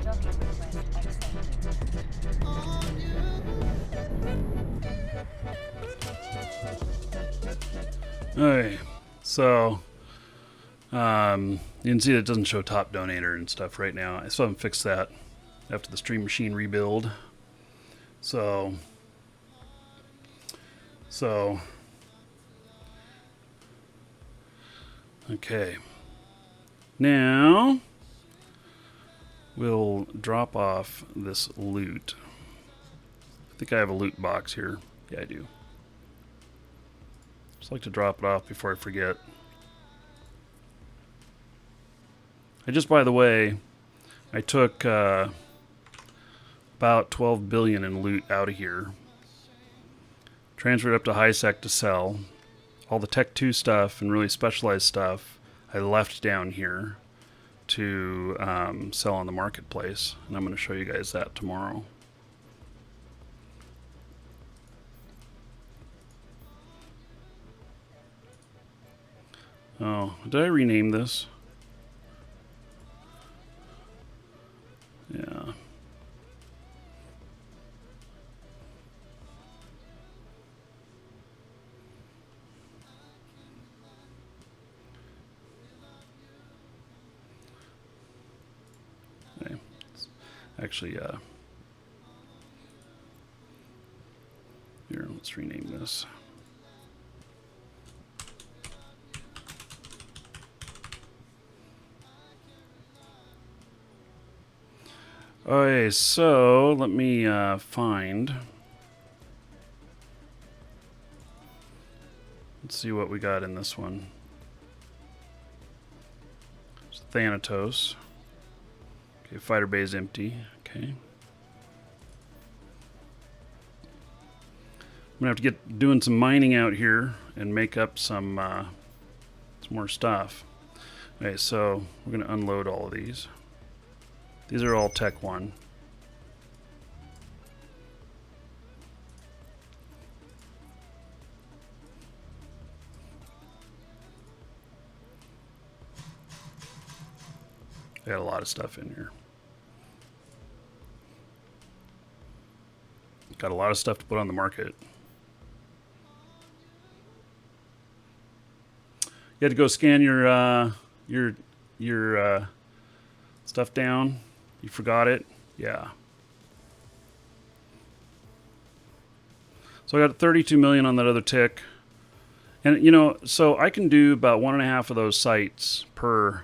Docking request accepted. Okay, so you can see that it doesn't show top donator and stuff right now. I still haven't fixed that after the stream machine rebuild. So okay, now we'll drop off this loot. I think I have a loot box here. Yeah, I do. Just like to drop it off before I forget. By the way, I took about 12 billion in loot out of here. Transferred up to HiSec to sell. All the Tech 2 stuff and really specialized stuff I left down here to sell on the marketplace. And I'm going to show you guys that tomorrow. Oh, did I rename this? Yeah. Okay. Actually, here, let's rename this. Okay, so let me find. Let's see what we got in this one. It's Thanatos. Okay, fighter bay is empty. Okay. I'm gonna have to get doing some mining out here and make up some more stuff. Okay, so we're gonna unload all of these. These are all Tech 1. They got a lot of stuff in here. Got a lot of stuff to put on the market. You had to go scan your stuff down. You forgot it. Yeah. So I got 32 million on that other tick, and you know, so I can do about 1.5 of those sites per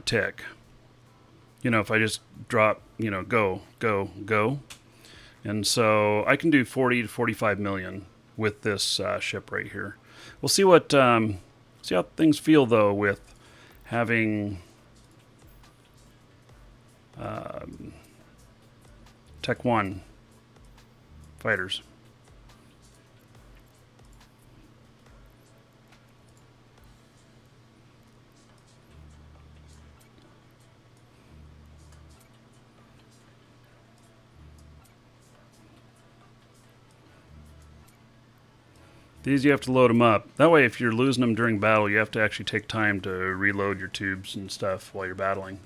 tick. You know, if I just drop, you know, go, and so I can do 40 to 45 million with this ship right here. We'll see what see how things feel though with having Tech 1 fighters. These you have to load them up. That way if you're losing them during battle, you have to actually take time to reload your tubes and stuff while you're battling.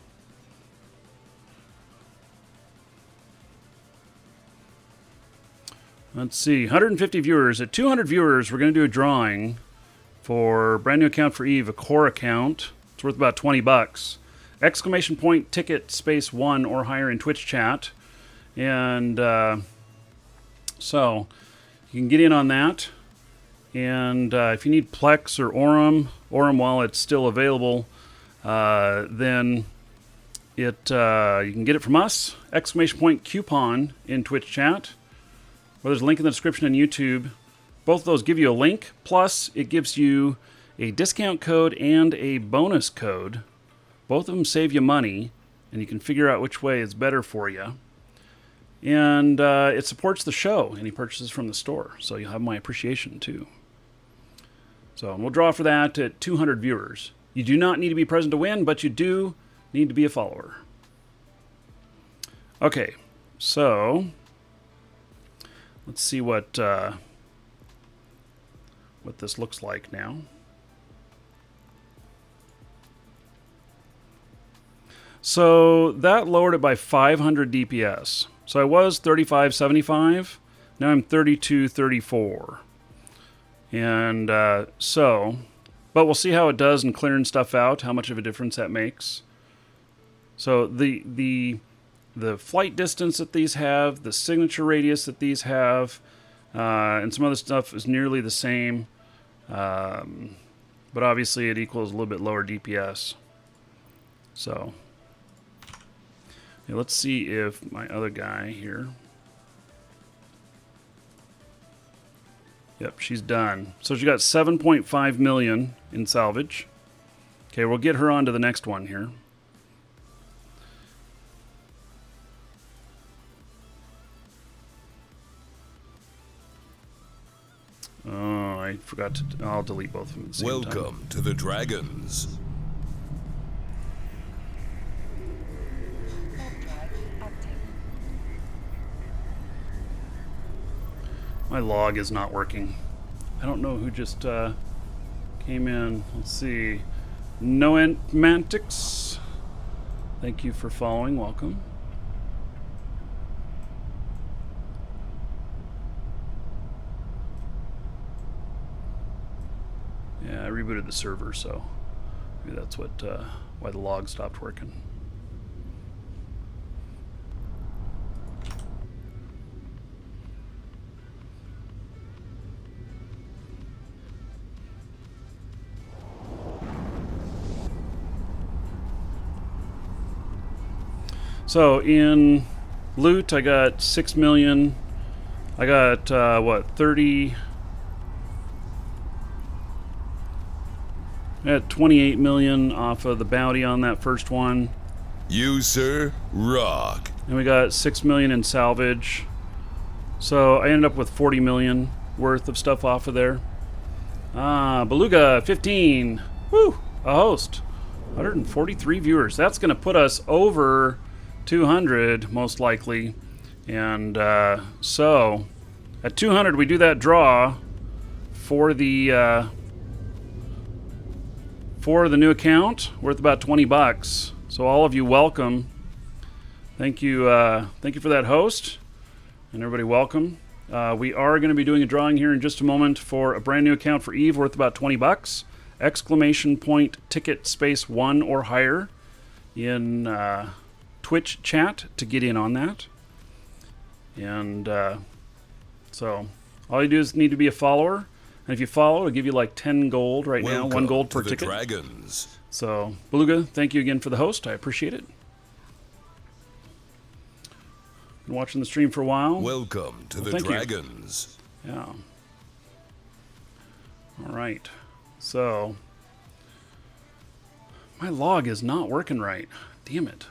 Let's see, 150 viewers. At 200 viewers, we're going to do a drawing for brand new account for Eve, a core account. It's worth about 20 bucks. Exclamation point ticket space 1 or higher in Twitch chat. And so you can get in on that. And if you need Plex or Aurum while it's still available, then you can get it from us. Exclamation point coupon in Twitch chat. Or there's a link in the description on YouTube. Both of those give you a link, plus it gives you a discount code and a bonus code. Both of them save you money, and you can figure out which way is better for you. And it supports the show, any purchases from the store, so you'll have my appreciation too. So we'll draw for that at 200 viewers. You do not need to be present to win, but you do need to be a follower. Okay, so let's see what this looks like now. So that lowered it by 500 DPS. So I was 3575. Now I'm 3234. And but we'll see how it does in clearing stuff out, how much of a difference that makes. So the flight distance that these have, the signature radius that these have, and some other stuff is nearly the same. But obviously it equals a little bit lower DPS. So yeah, let's see if my other guy here. Yep, she's done. So she got 7.5 million in salvage. Okay, we'll get her on to the next one here. Oh, I forgot to... I'll delete both of them at the same time. Welcome to the Dragons. Drive active. My log is not working. I don't know who just came in. Let's see. Noantics. Thank you for following. Welcome. Yeah, I rebooted the server, so maybe that's what why the log stopped working. So in loot, I got 6 million. I got what, 30? I got 28 million off of the bounty on that first one. You, sir, rock. And we got 6 million in salvage. So I ended up with 40 million worth of stuff off of there. Beluga 15. Woo! A host. 143 viewers. That's going to put us over 200 most likely. And so at 200 we do that draw for the new account worth about $20. So all of you, welcome. Thank you for that host, and everybody welcome. We are going to be doing a drawing here in just a moment for a brand new account for Eve worth about $20. Exclamation point ticket space 1 or higher in Twitch chat to get in on that. And so all you do is need to be a follower. And if you follow, it'll give you like 10 gold right now, 1 gold per ticket. Dragons. So, Beluga, thank you again for the host. I appreciate it. Been watching the stream for a while. Welcome to the Dragons. Yeah. All right. So, my log is not working right. Damn it.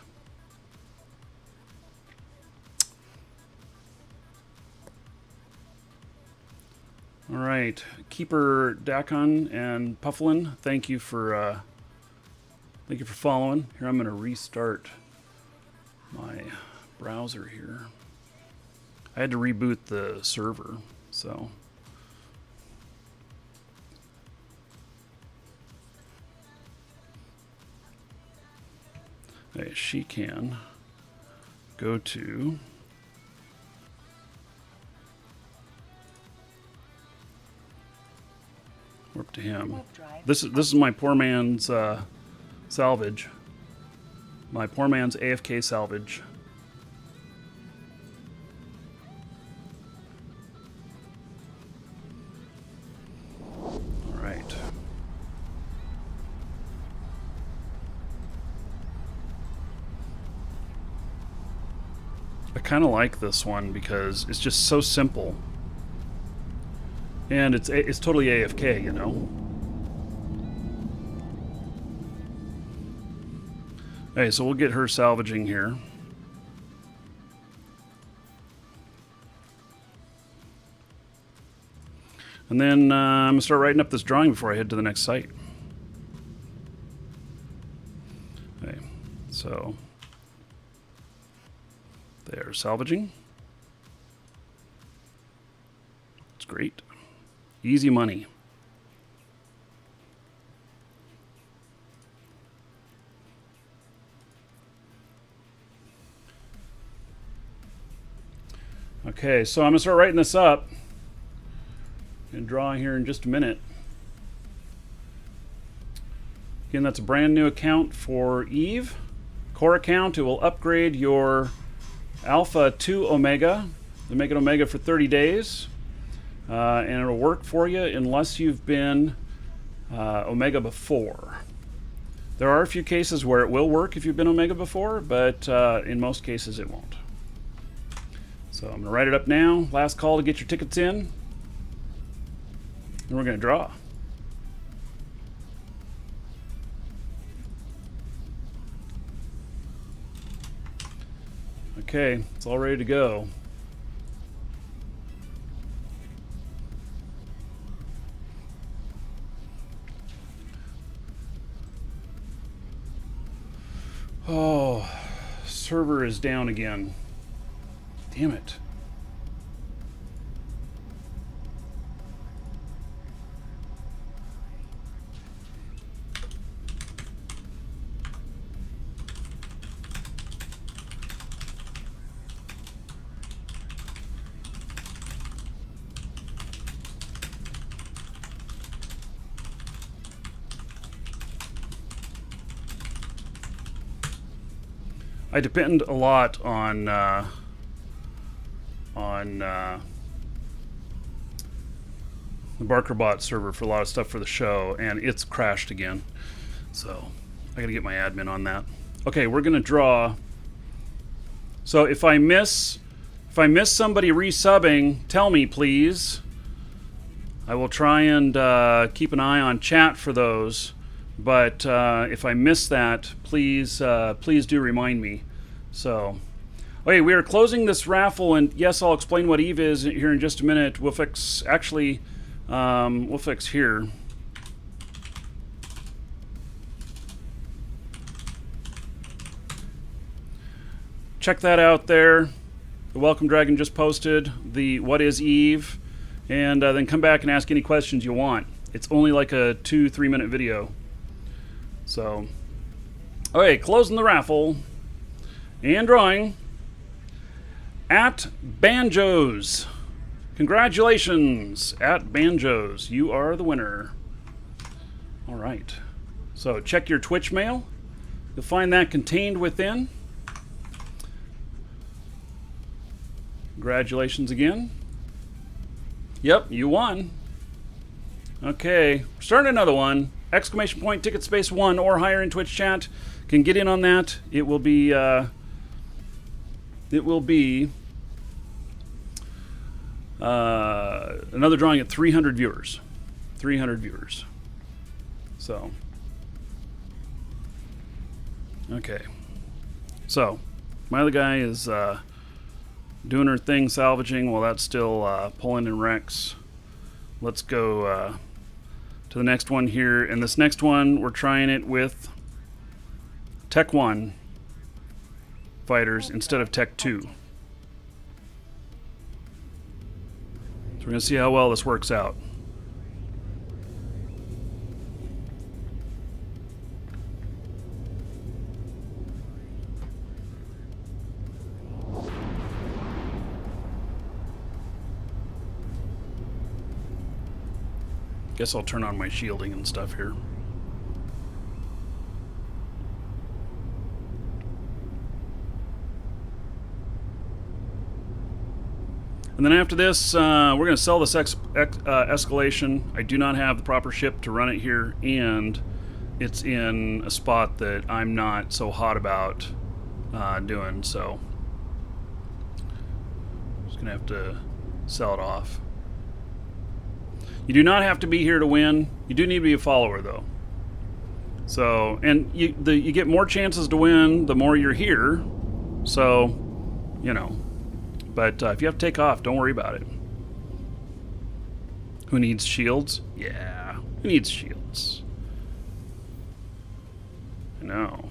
All right, Keeper Dakon and Pufflin, thank you for following. Here, I'm going to restart my browser here. I had to reboot the server, so. Okay, she can go to. Warp to him. This is my poor man's salvage. My poor man's AFK salvage. All right. I kind of like this one because it's just so simple. And it's totally AFK, you know. Okay, so we'll get her salvaging here. And then I'm going to start writing up this drawing before I head to the next site. Okay, so they're salvaging. It's great. Easy money. Okay, so I'm going to start writing this up and drawing here in just a minute. Again, that's a brand new account for Eve. Core account, it will upgrade your Alpha to Omega. They make it Omega for 30 days. And it'll work for you unless you've been Omega before. There are a few cases where it will work if you've been Omega before, but in most cases it won't. So I'm going to write it up now. Last call to get your tickets in. And we're going to draw. Okay, it's all ready to go. Oh, server is down again. Damn it. I depend a lot on the BarkerBot server for a lot of stuff for the show, and it's crashed again. So I gotta get my admin on that. Okay, we're gonna draw. So if I miss somebody resubbing, tell me please. I will try and keep an eye on chat for those. But if I miss that, please do remind me. So, okay, we are closing this raffle, and yes, I'll explain what Eve is here in just a minute. We'll fix we'll fix here. Check that out there. The Welcome Dragon just posted the What is Eve, and then come back and ask any questions you want. It's only like a 2-3 minute video. So, okay, closing the raffle and drawing at Banjos. Congratulations at Banjos. You are the winner. All right. So check your Twitch mail. You'll find that contained within. Congratulations again. Yep, you won. Okay, we're starting another one. Exclamation point, ticket space 1 or higher in Twitch chat. Can get in on that. It will be another drawing at 300 viewers. 300 viewers. So, okay. So, my other guy is doing her thing, salvaging, while that's still pulling in wrecks. Let's go to the next one here. And this next one, we're trying it with Tech 1 fighters instead of Tech 2. So we're going to see how well this works out. Guess I'll turn on my shielding and stuff here. And then after this, we're going to sell this escalation. I do not have the proper ship to run it here, and it's in a spot that I'm not so hot about doing, so just going to have to sell it off. You do not have to be here to win. You do need to be a follower, though. So, and you get more chances to win the more you're here. So, you know. But if you have to take off, don't worry about it. Who needs shields? Yeah, who needs shields? I know.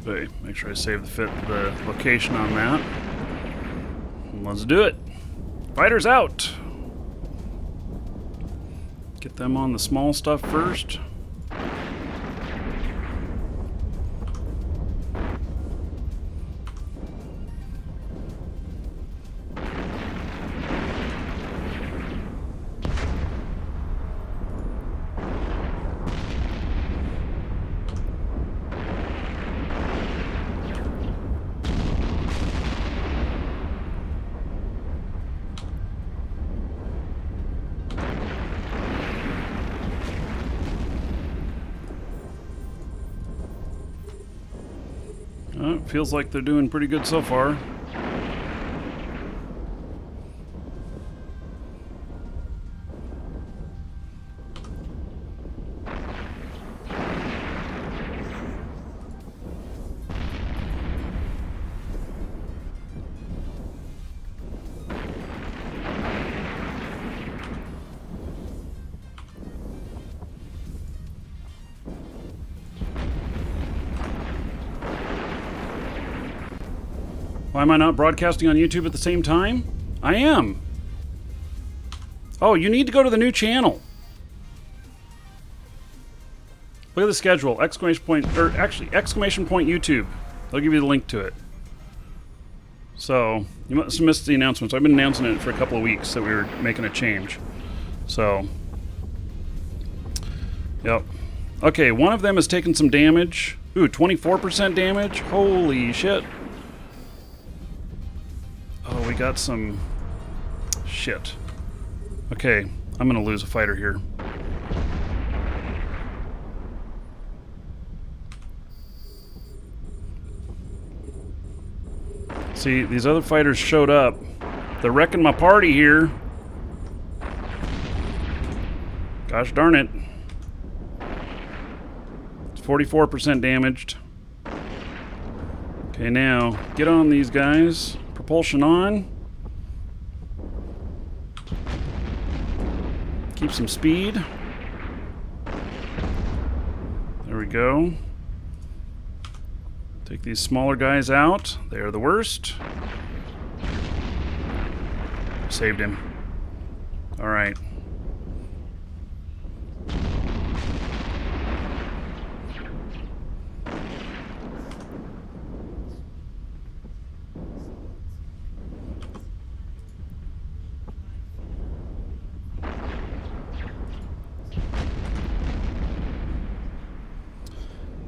Okay, make sure I save the location on that. And let's do it. Fighters out. Get them on the small stuff first. Feels like they're doing pretty good so far. Why am I not broadcasting on YouTube at the same time? I am. Oh, you need to go to the new channel. Look at the schedule. Exclamation point, or actually, exclamation point YouTube. They'll give you the link to it. So, you must have missed the announcements. I've been announcing it for a couple of weeks that we were making a change. So, yep. Okay, one of them has taken some damage. Ooh, 24% damage? Holy shit. Oh, we got some shit. Okay, I'm gonna lose a fighter here. See, these other fighters showed up. They're wrecking my party here. Gosh darn it. It's 44% damaged. Okay, now, get on these guys. Propulsion on. Keep some speed. There we go. Take these smaller guys out. They are the worst. Saved him. All right.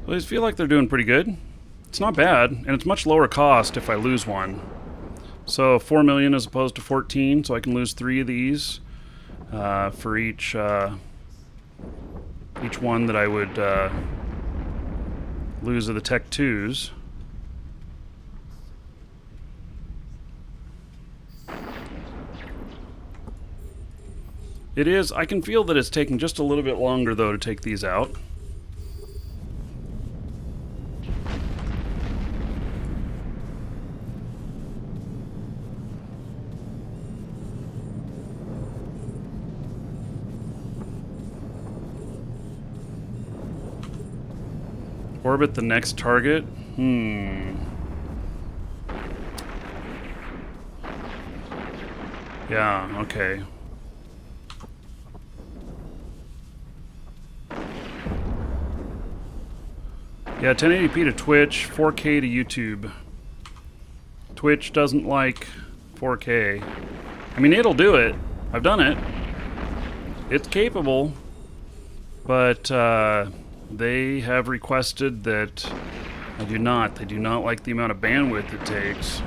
Well, I feel like they're doing pretty good. It's not bad, and it's much lower cost if I lose one. So 4 million as opposed to 14, so I can lose 3 of these for each one that I would lose of the Tech 2s. It is, I can feel that it's taking just a little bit longer though to take these out. Orbit the next target? Yeah, okay. Yeah, 1080p to Twitch, 4K to YouTube. Twitch doesn't like 4K. I mean, it'll do it. I've done it. It's capable. But, they have requested that I do not. They do not like the amount of bandwidth it takes.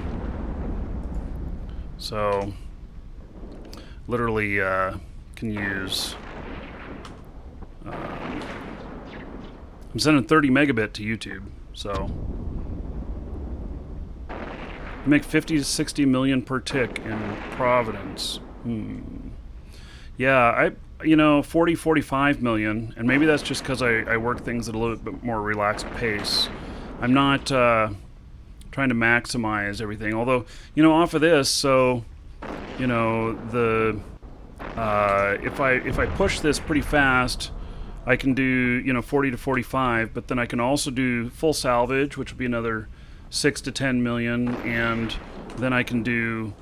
So, literally can use... I'm sending 30 megabit to YouTube, so... Make 50 to 60 million per tick in Providence. Yeah, 40, 45 million, and maybe that's just because I work things at a little bit more relaxed pace. I'm not trying to maximize everything, although, off of this, so, the if I push this pretty fast, I can do, 40 to 45, but then I can also do full salvage, which would be another 6 to 10 million, and then I can do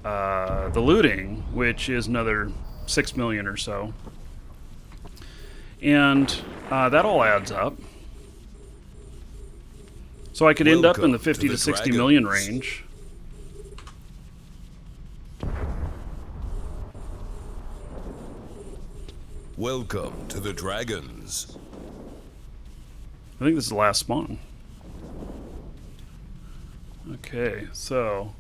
the looting, which is another 6 million or so. And that all adds up. So I could end up in the 50 to 60 million range. Welcome to the Dragons. I think this is the last spawn. Okay, so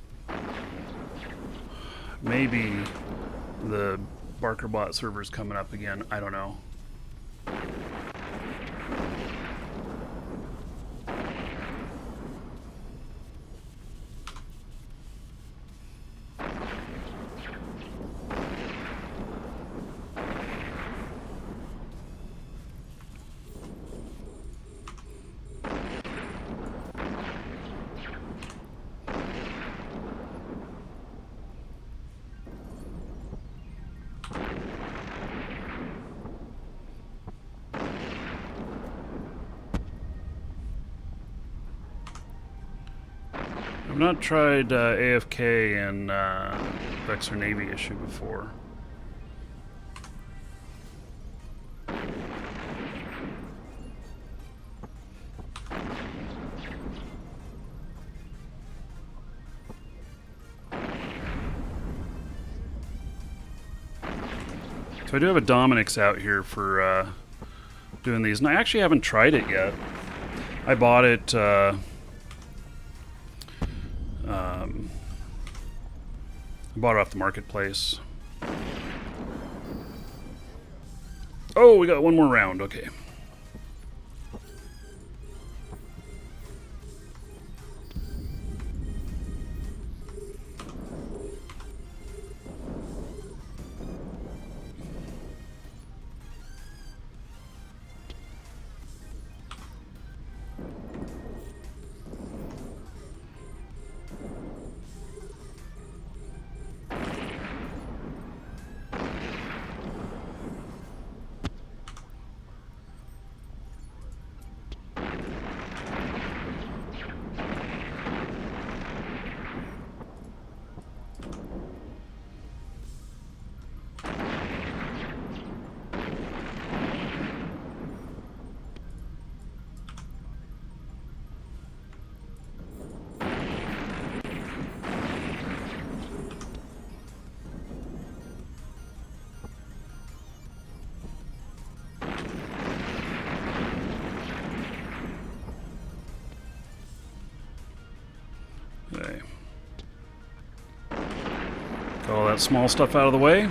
maybe the BarkerBot server's coming up again. I don't know. I've not tried AFK in Vexor Navy issue before. So I do have a Dominic's out here for doing these, and I actually haven't tried it yet. I bought it I bought it off the marketplace. Oh, we got one more round. Okay. Okay. Got all that small stuff out of the way.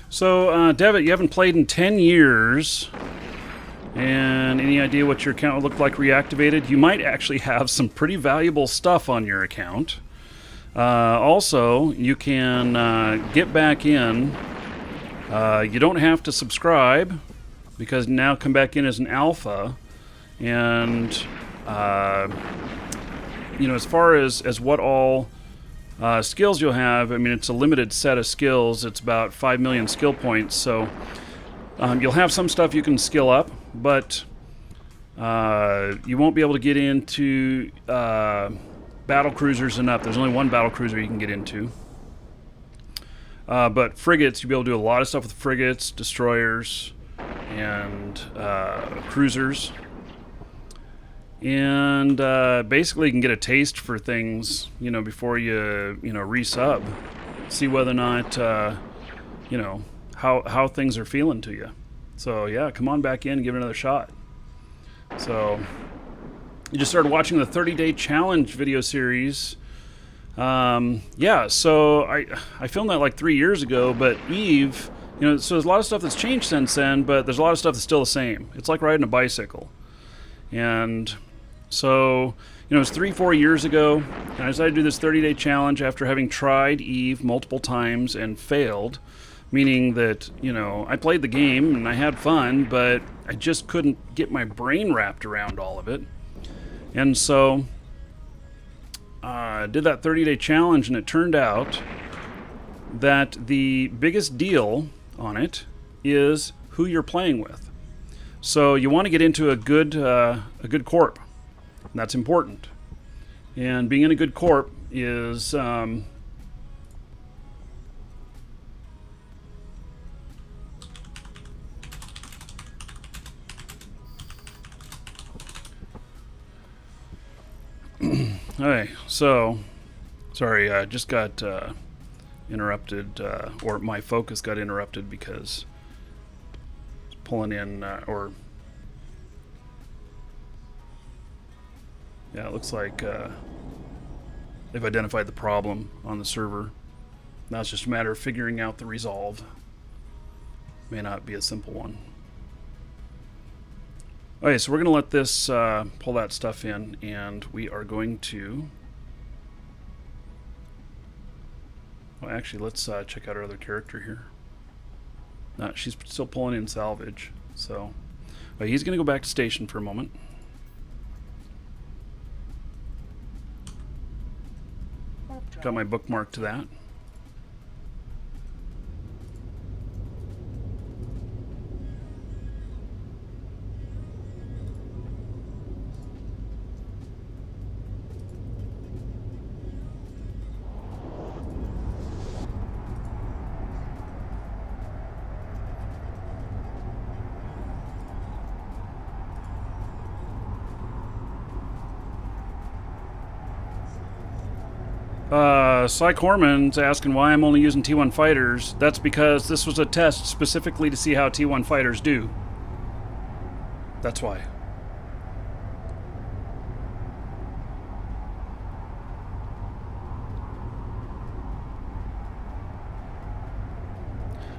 So, Devitt, you haven't played in 10 years. And any idea what your account would look like reactivated? You might actually have some pretty valuable stuff on your account. Also, you can get back in. You don't have to subscribe because now come back in as an alpha. And, you know, as far as what all skills you'll have, I mean, it's a limited set of skills. It's about 5 million skill points. So you'll have some stuff you can skill up, but you won't be able to get into battle cruisers and up. There's only one battle cruiser you can get into. But frigates, you'll be able to do a lot of stuff with frigates, destroyers, and cruisers. And basically you can get a taste for things, you know, before you resub. See whether or not, you know, how things are feeling to you. So yeah, come on back in and give it another shot. So you just started watching the 30-day challenge video series. Yeah, so I filmed that like 3 years ago, but Eve, you know, so there's a lot of stuff that's changed since then, but there's a lot of stuff that's still the same. It's like riding a bicycle. And so, you know, it was 3-4 years ago, and I decided to do this 30-day challenge after having tried Eve multiple times and failed. Meaning that, you know, I played the game and I had fun, but I just couldn't get my brain wrapped around all of it. And so I did that 30-day challenge, and it turned out that the biggest deal on it is who you're playing with. So you want to get into a good corp. And that's important. And being in a good corp is okay, so sorry, I just got interrupted, or my focus got interrupted because it's pulling in, or yeah, it looks like they've identified the problem on the server. Now it's just a matter of figuring out the resolve. May not be a simple one. Okay, so we're going to let this pull that stuff in, and we are going to... Well, actually, let's check out our other character here. She's still pulling in salvage, so... he's going to go back to station for a moment. Got my bookmark to that. Cy Corman's asking why I'm only using T1 fighters. That's because this was a test specifically to see how T1 fighters do. That's why.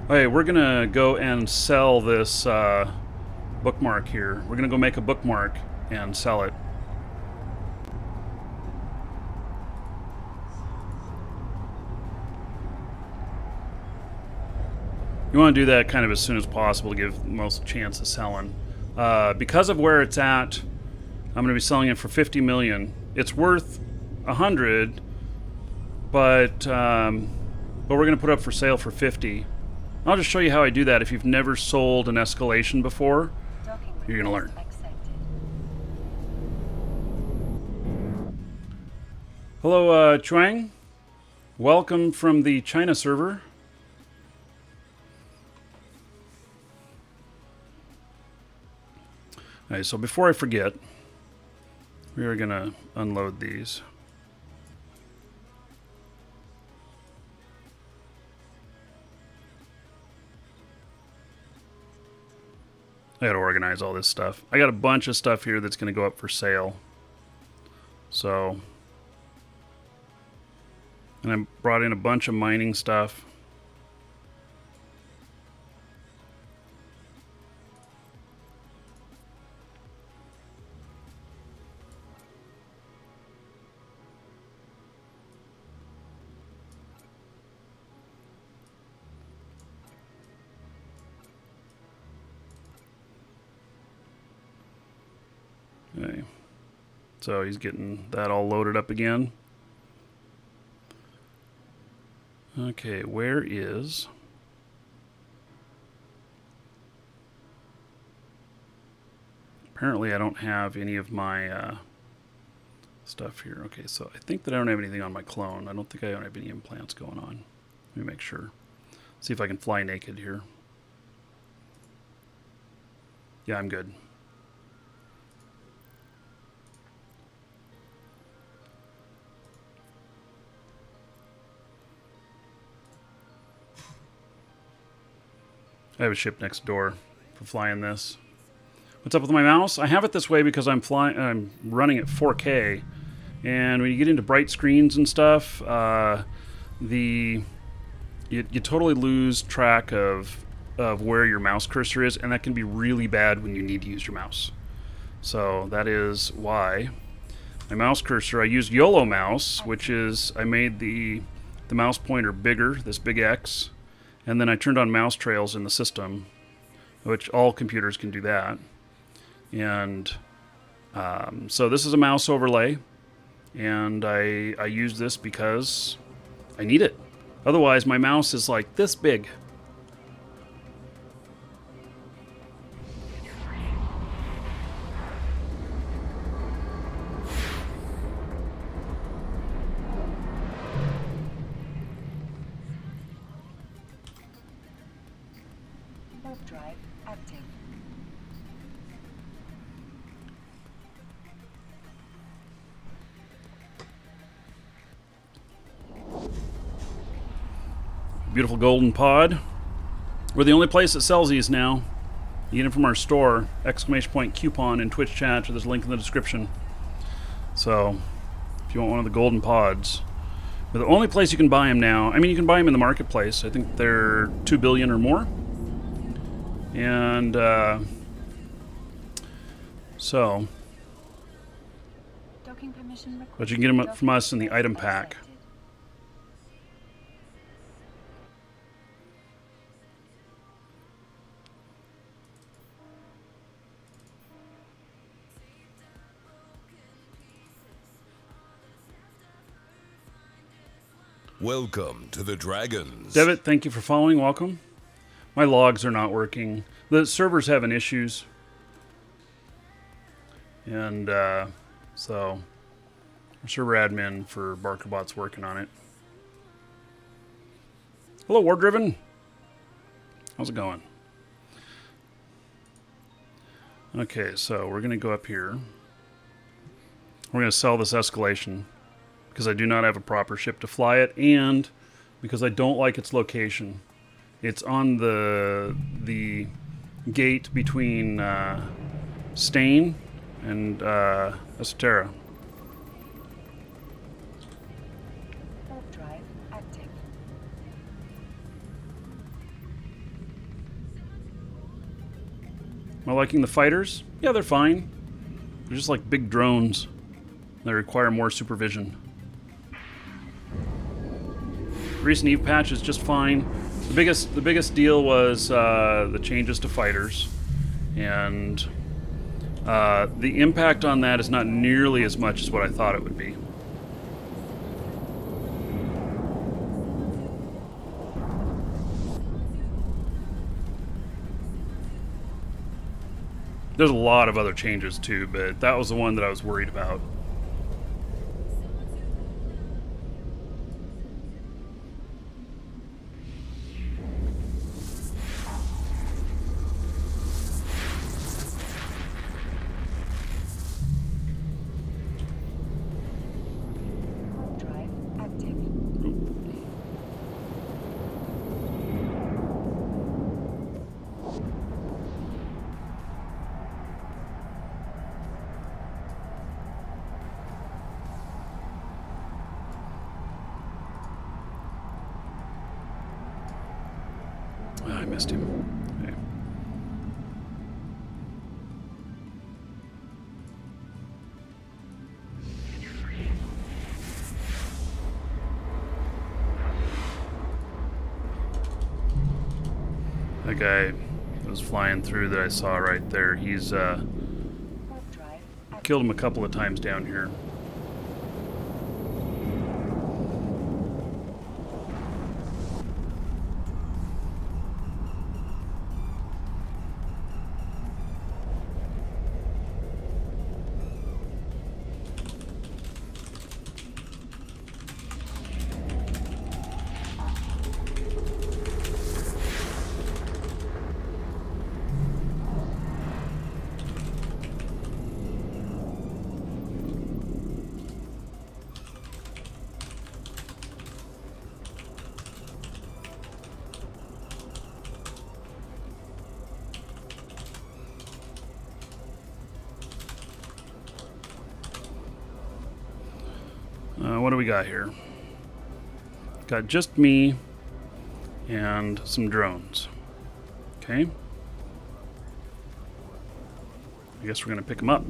Okay, we're gonna go and sell this bookmark here. We're gonna go make a bookmark and sell it. You want to do that kind of as soon as possible to give the most chance of selling. Because of where it's at, I'm going to be selling it for 50 million. It's worth 100, but we're going to put it up for sale for 50. I'll just show you how I do that. If you've never sold an escalation before, you're going to learn. Hello, Chuang. Welcome from the China server. Alright, so before I forget, we are going to unload these. I got to organize all this stuff. I got a bunch of stuff here that's going to go up for sale. So, and I brought in a bunch of mining stuff. Okay, so he's getting that all loaded up again. Okay, where is... Apparently I don't have any of my stuff here. Okay, so I think that I don't have anything on my clone. I don't think I don't have any implants going on. Let me make sure. See if I can fly naked here. Yeah, I'm good. I have a ship next door for flying this. What's up with my mouse? I have it this way because I'm running at 4K, and when you get into bright screens and stuff, you totally lose track of where your mouse cursor is, and that can be really bad when you need to use your mouse. So that is why my mouse cursor, I used YOLO mouse, which is I made the mouse pointer bigger, this big X. And then I turned on mouse trails in the system, which all computers can do that. And so this is a mouse overlay, and I use this because I need it. Otherwise, my mouse is like this big. Drive active. Beautiful golden pod. We're the only place that sells these now. You get them from our store, ! Coupon in Twitch chat, or there's a link in the description. So, if you want one of the golden pods, we're the only place you can buy them now. I mean, you can buy them in the marketplace. I think they're 2 billion or more. And so, Docking permission requested. but you can get them from us in the item pack. Accepted. Welcome to the Dragons. Devitt, thank you for following. Welcome. My logs are not working. The server's having issues. And so our server admin for BarkerBot's working on it. Hello, War Driven. How's it going? Okay, so we're going to go up here. We're going to sell this escalation because I do not have a proper ship to fly it, and because I don't like its location. It's on the gate between Stain and Esoterra. Warp drive active. Am I liking the fighters? Yeah, they're fine. They're just like big drones. They require more supervision. Recent Eve patch is just fine. The biggest deal was the changes to fighters, and the impact on that is not nearly as much as what I thought it would be. There's a lot of other changes too, but that was the one that I was worried about. Warp drive active. I missed him. Okay. That guy that was flying through that I saw right there, he's Warp drive active. killed him a couple of times down here. What do we got here? Got just me and some drones. Okay. I guess we're going to pick them up.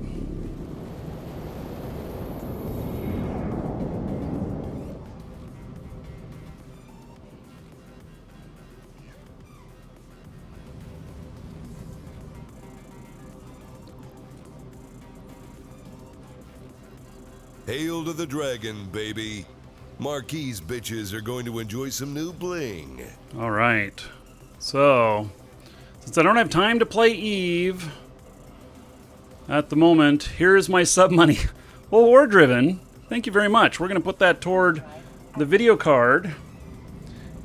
Hail to the dragon, baby. Markee's bitches are going to enjoy some new bling. All right. So, since I don't have time to play Eve at the moment, here's my sub money. Well, war driven. Thank you very much. We're going to put that toward the video card,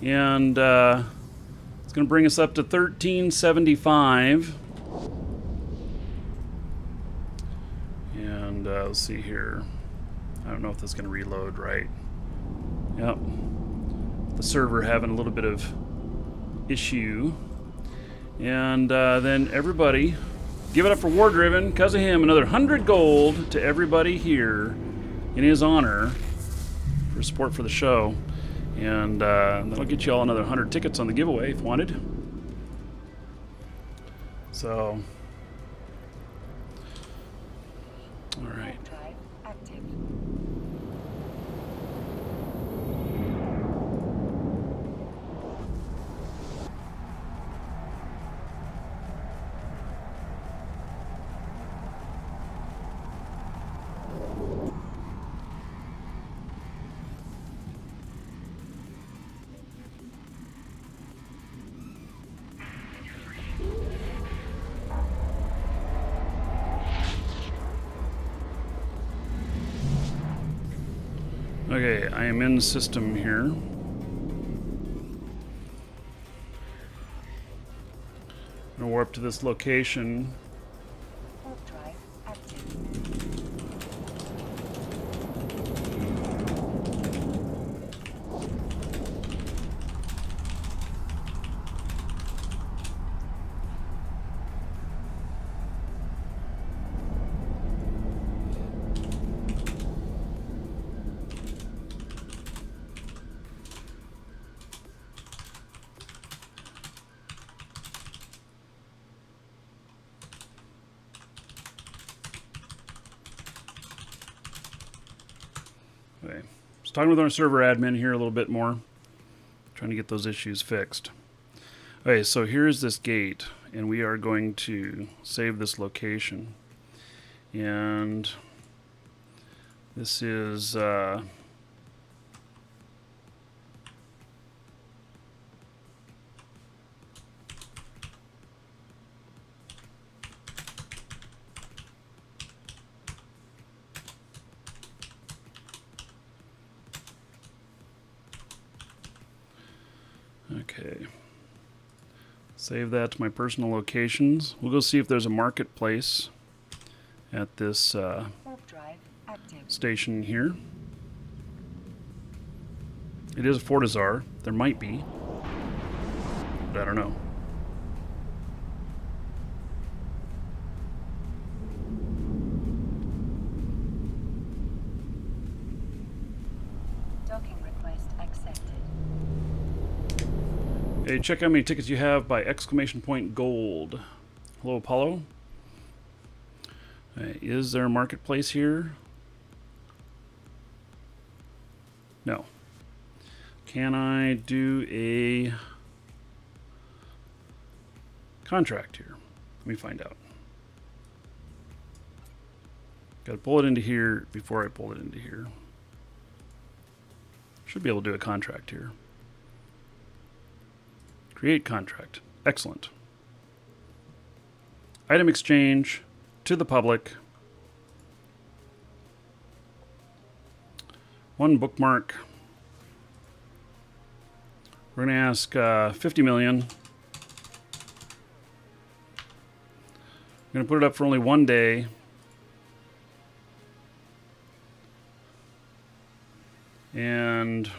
and it's going to bring us up to 1375. And let's see here. I don't know if that's going to reload right. Yep. The server having a little bit of issue. And then everybody, give it up for War Driven. Because of him, another 100 gold to everybody here in his honor for support for the show. And that'll get you all another 100 tickets on the giveaway if wanted. So, all right. Warp drive active. Okay, I am in the system here. I'm gonna warp to this location. Warp drive active. So talking with our server admin here a little bit more, trying to get those issues fixed. Okay, so here's this gate, and we are going to save this location. And this is okay. Save that to my personal locations. We'll go see if there's a marketplace at this Warp drive active. station here. It is a Fortizar. There might be, but I don't know. Docking request accepted. Hey, check how many tickets you have by exclamation point gold. Hello, Apollo. Is there a marketplace here? No. Can I do a contract here? Let me find out. Got to pull it into here before I pull it into here. Should be able to do a contract here. Create contract. Excellent. Item exchange to the public. One bookmark. We're going to ask 50 million. I'm going to put it up for only 1 day. And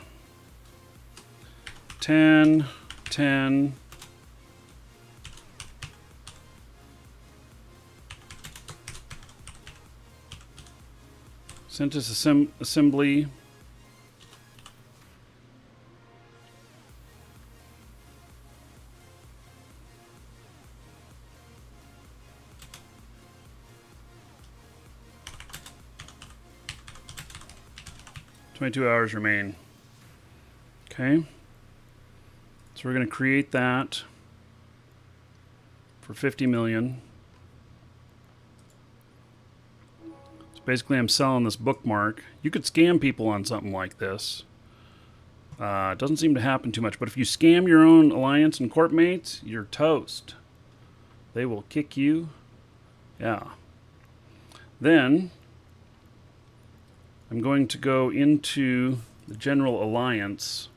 10. Sentence assembly. $22 hours remain. Okay. So we're going to create that for 50 million. So basically I'm selling this bookmark. You could scam people on something like this. It doesn't seem to happen too much, but if you scam your own alliance and corp mates, you're toast. They will kick you. Yeah. Then I'm going to go into the general alliance.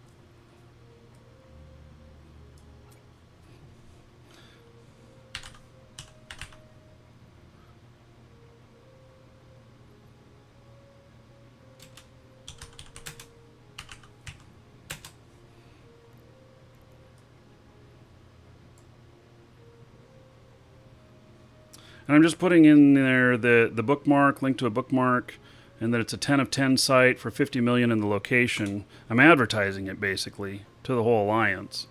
And I'm just putting in there the bookmark, link to a bookmark, and that it's a 10 of 10 site for 50 million in the location. I'm advertising it basically to the whole alliance.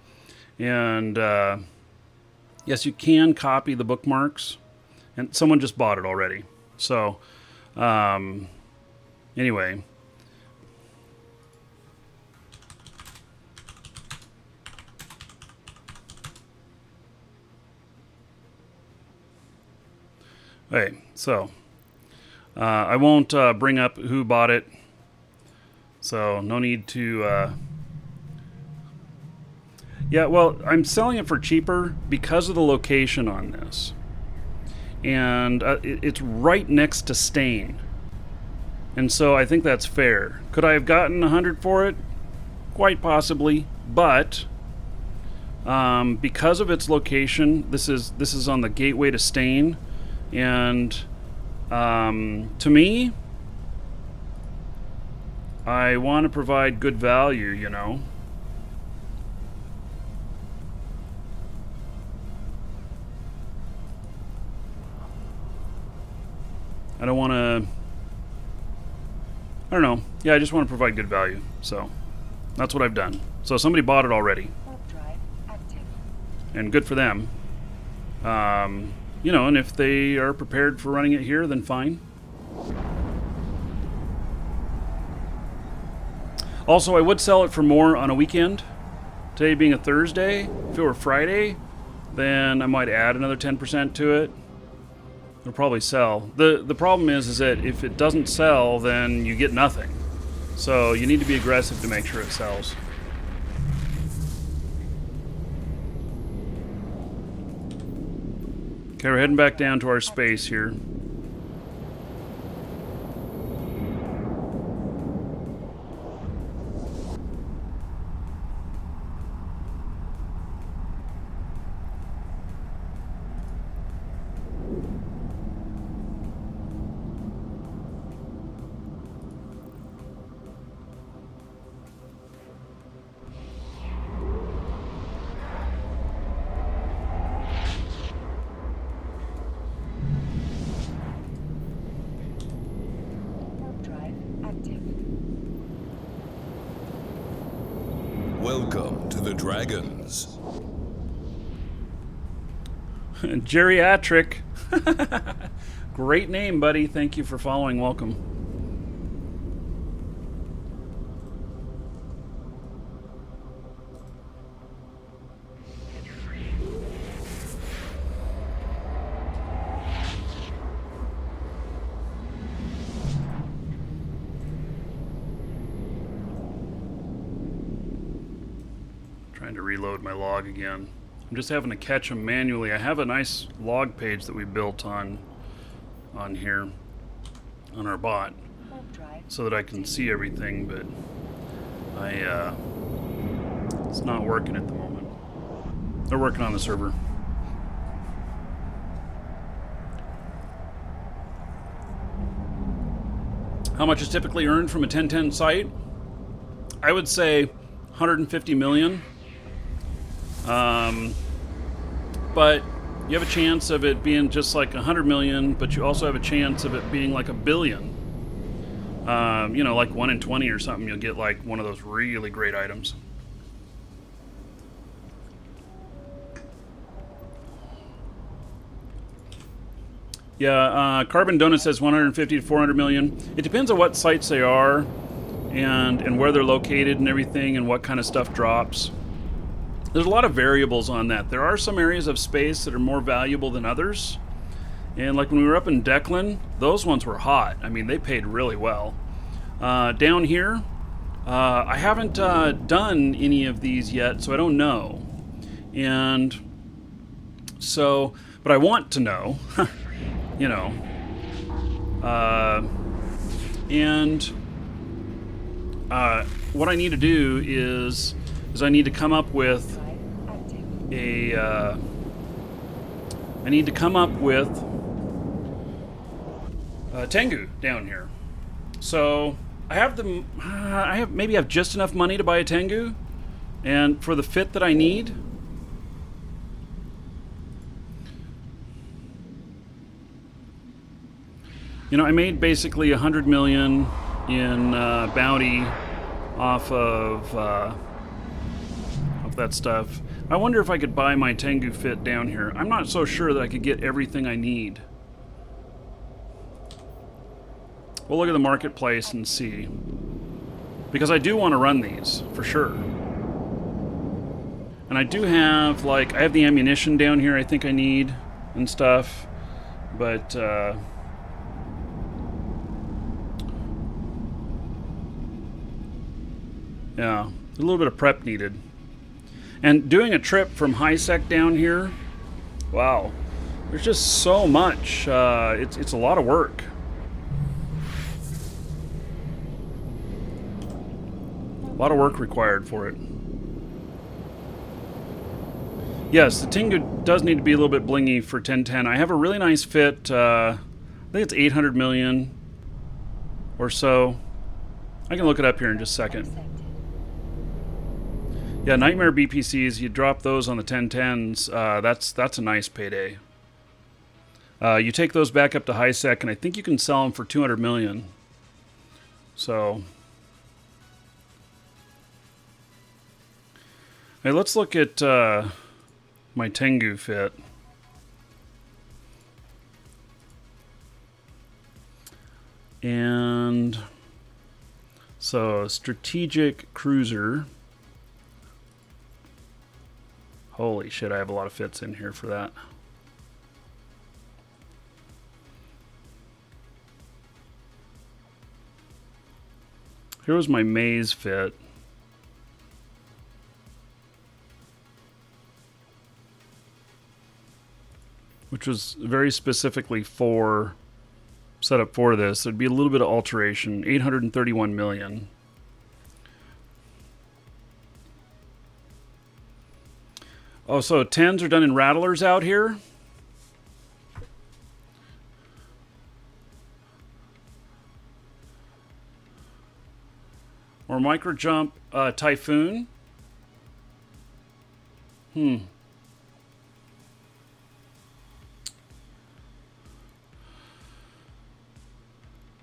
And yes, you can copy the bookmarks, and someone just bought it already. So anyway. Okay, so I won't bring up who bought it, so no need to... Yeah, well, I'm selling it for cheaper because of the location on this. And it's right next to Stain. And so I think that's fair. Could I have gotten 100 for it? Quite possibly, but because of its location, this is on the gateway to Stain. And to me, I want to provide good value, you know. I don't want to, I don't know. Yeah, I just want to provide good value. So that's what I've done. So somebody bought it already. Warp drive active. And good for them. You know, and if they are prepared for running it here, then fine. Also, I would sell it for more on a weekend. Today being a Thursday, if it were Friday, then I might add another 10% to it. It'll probably sell. The problem is that if it doesn't sell, then you get nothing. So you need to be aggressive to make sure it sells. Okay, we're heading back down to our space here. Warp drive active. Welcome to the Dragons. Geriatric. Great name, buddy. Thank you for following. Welcome. Trying to reload my log again. I'm just having to catch them manually. I have a nice log page that we built on here on our bot Warp drive. so that I can see everything, but it's not working at the moment. They're working on the server. How much is typically earned from a 1010 site? I would say 150 million. But you have a chance of it being just like 100 million, but you also have a chance of it being like 1 billion. You know, like 1 in 20 or something, you'll get like one of those really great items. Yeah, Carbon Donut says 150 to 400 million. It depends on what sites they are and where they're located and everything and what kind of stuff drops. There's a lot of variables on that. There are some areas of space that are more valuable than others. And like when we were up in Declan, those ones were hot. I mean, they paid really well. Down here, I haven't done any of these yet, so I don't know. And so, but I want to know, you know. What I need to do is I need to come up with Tengu down here. So I have just enough money to buy a Tengu, and for the fit that I need. You know, I made basically 100 million in bounty off of that stuff. I wonder if I could buy my Tengu fit down here. I'm not so sure that I could get everything I need. We'll look at the marketplace and see. Because I do want to run these, for sure. And I do have, like, I have the ammunition down here I think I need and stuff. But, yeah, a little bit of prep needed. And doing a trip from high-sec down here, wow, there's just so much. It's a lot of work. A lot of work required for it. Yes, the Tengu does need to be a little bit blingy for 1010. I have a really nice fit. I think it's 800 million or so. I can look it up here in just a second. Yeah, Nightmare BPCs, you drop those on the 1010s, that's a nice payday. You take those back up to high sec, and I think you can sell them for 200 million. So, hey, let's look at my Tengu fit. And So, strategic cruiser. Holy shit, I have a lot of fits in here for that. Here was my maze fit. Which was very specifically set up for this. There'd be a little bit of alteration. 831 million. Oh, so 10s are done in rattlers out here? Or micro jump typhoon?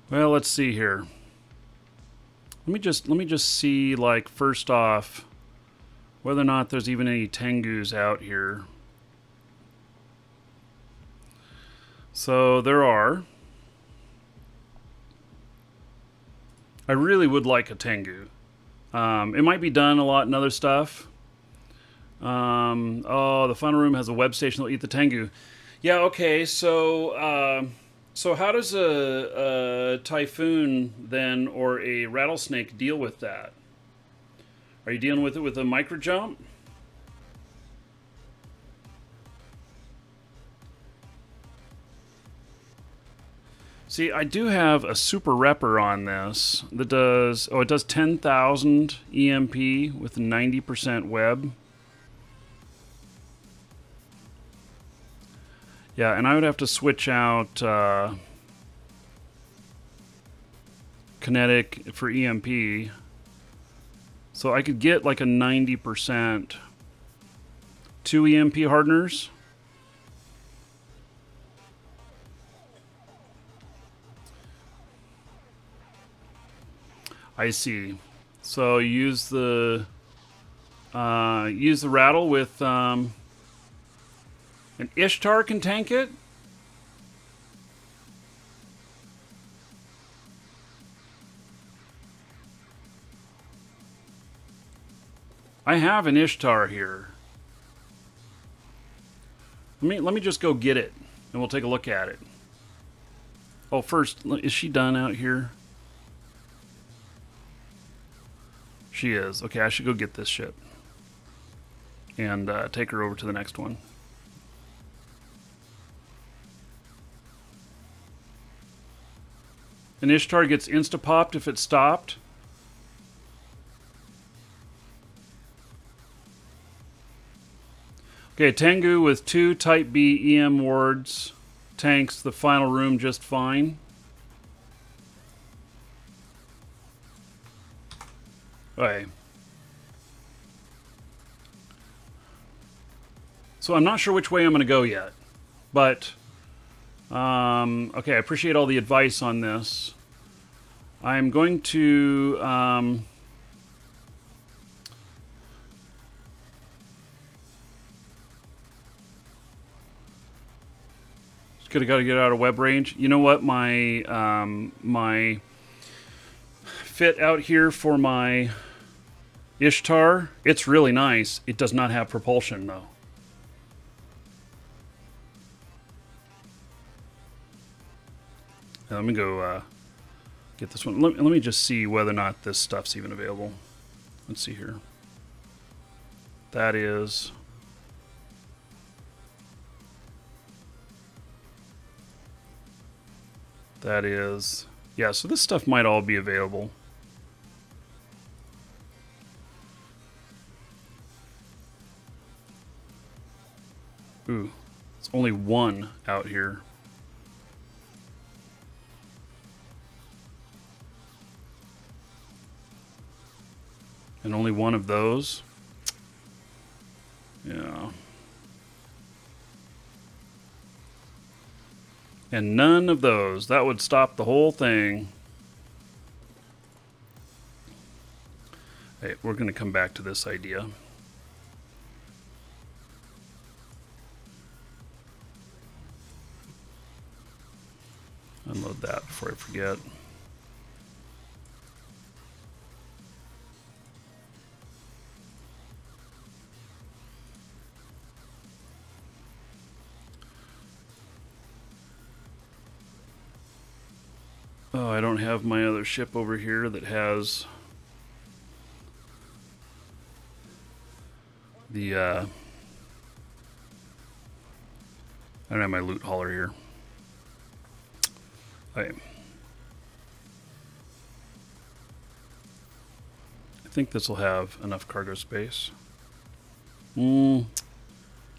Well, let's see here. Let me just see, like, first off, whether or not there's even any Tengus out here. So there are. I really would like a Tengu. It might be done a lot in other stuff. Oh, the final room has a web station that'll eat the Tengu. Yeah, okay, so so how does a typhoon then, or a rattlesnake, deal with that? Are you dealing with it with a micro jump? See, I do have a super repper on this that does, it does 10,000 EMP with 90% web. Yeah, and I would have to switch out kinetic for EMP. So I could get like a 90% 2 EMP hardeners. I see. So use the rattle with an Ishtar can tank it. I have an Ishtar here. Let me just go get it, and we'll take a look at it. Oh, first, is she done out here? She is. Okay, I should go get this ship and take her over to the next one. An Ishtar gets insta-popped if it's stopped. Okay, Tengu with 2 Type B EM wards tanks the final room just fine. Okay. So I'm not sure which way I'm going to go yet, but okay, I appreciate all the advice on this. I'm going to just got to get out of web range. You know what? My fit out here for my Ishtar, it's really nice. It does not have propulsion though. Let me go get this one. Let me just see whether or not this stuff's even available. Let's see here. That is... That is... Yeah, so this stuff might all be available. Ooh, it's only one out here. And only one of those? Yeah. And none of those. That would stop the whole thing. Hey, we're going to come back to this idea. Unload that before I forget. Oh, I don't have my other ship over here that has the, I don't have my loot hauler here. Okay. I think this will have enough cargo space. No,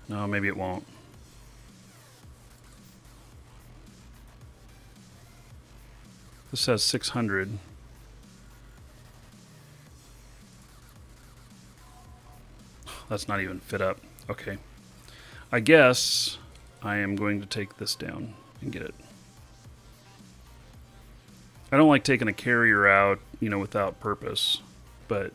maybe it won't. This has 600. That's not even fit up. Okay. I guess I am going to take this down and get it. I don't like taking a carrier out, you know, without purpose, but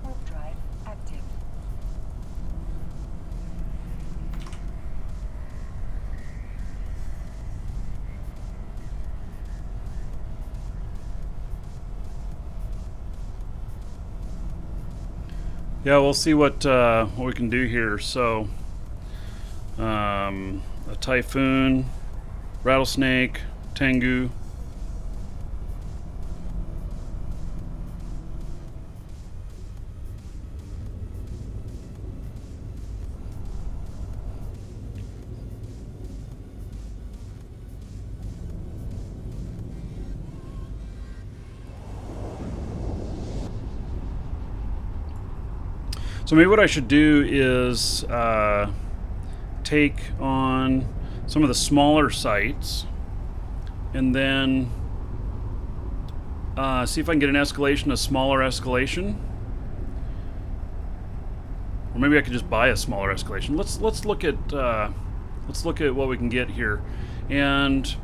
Warp drive active. yeah, we'll see what we can do here. So, a typhoon, rattlesnake, tengu. So maybe what I should do is take on some of the smaller sites and then see if I can get an escalation, a smaller escalation. Or maybe I could just buy a smaller escalation. Let's look at what we can get here, and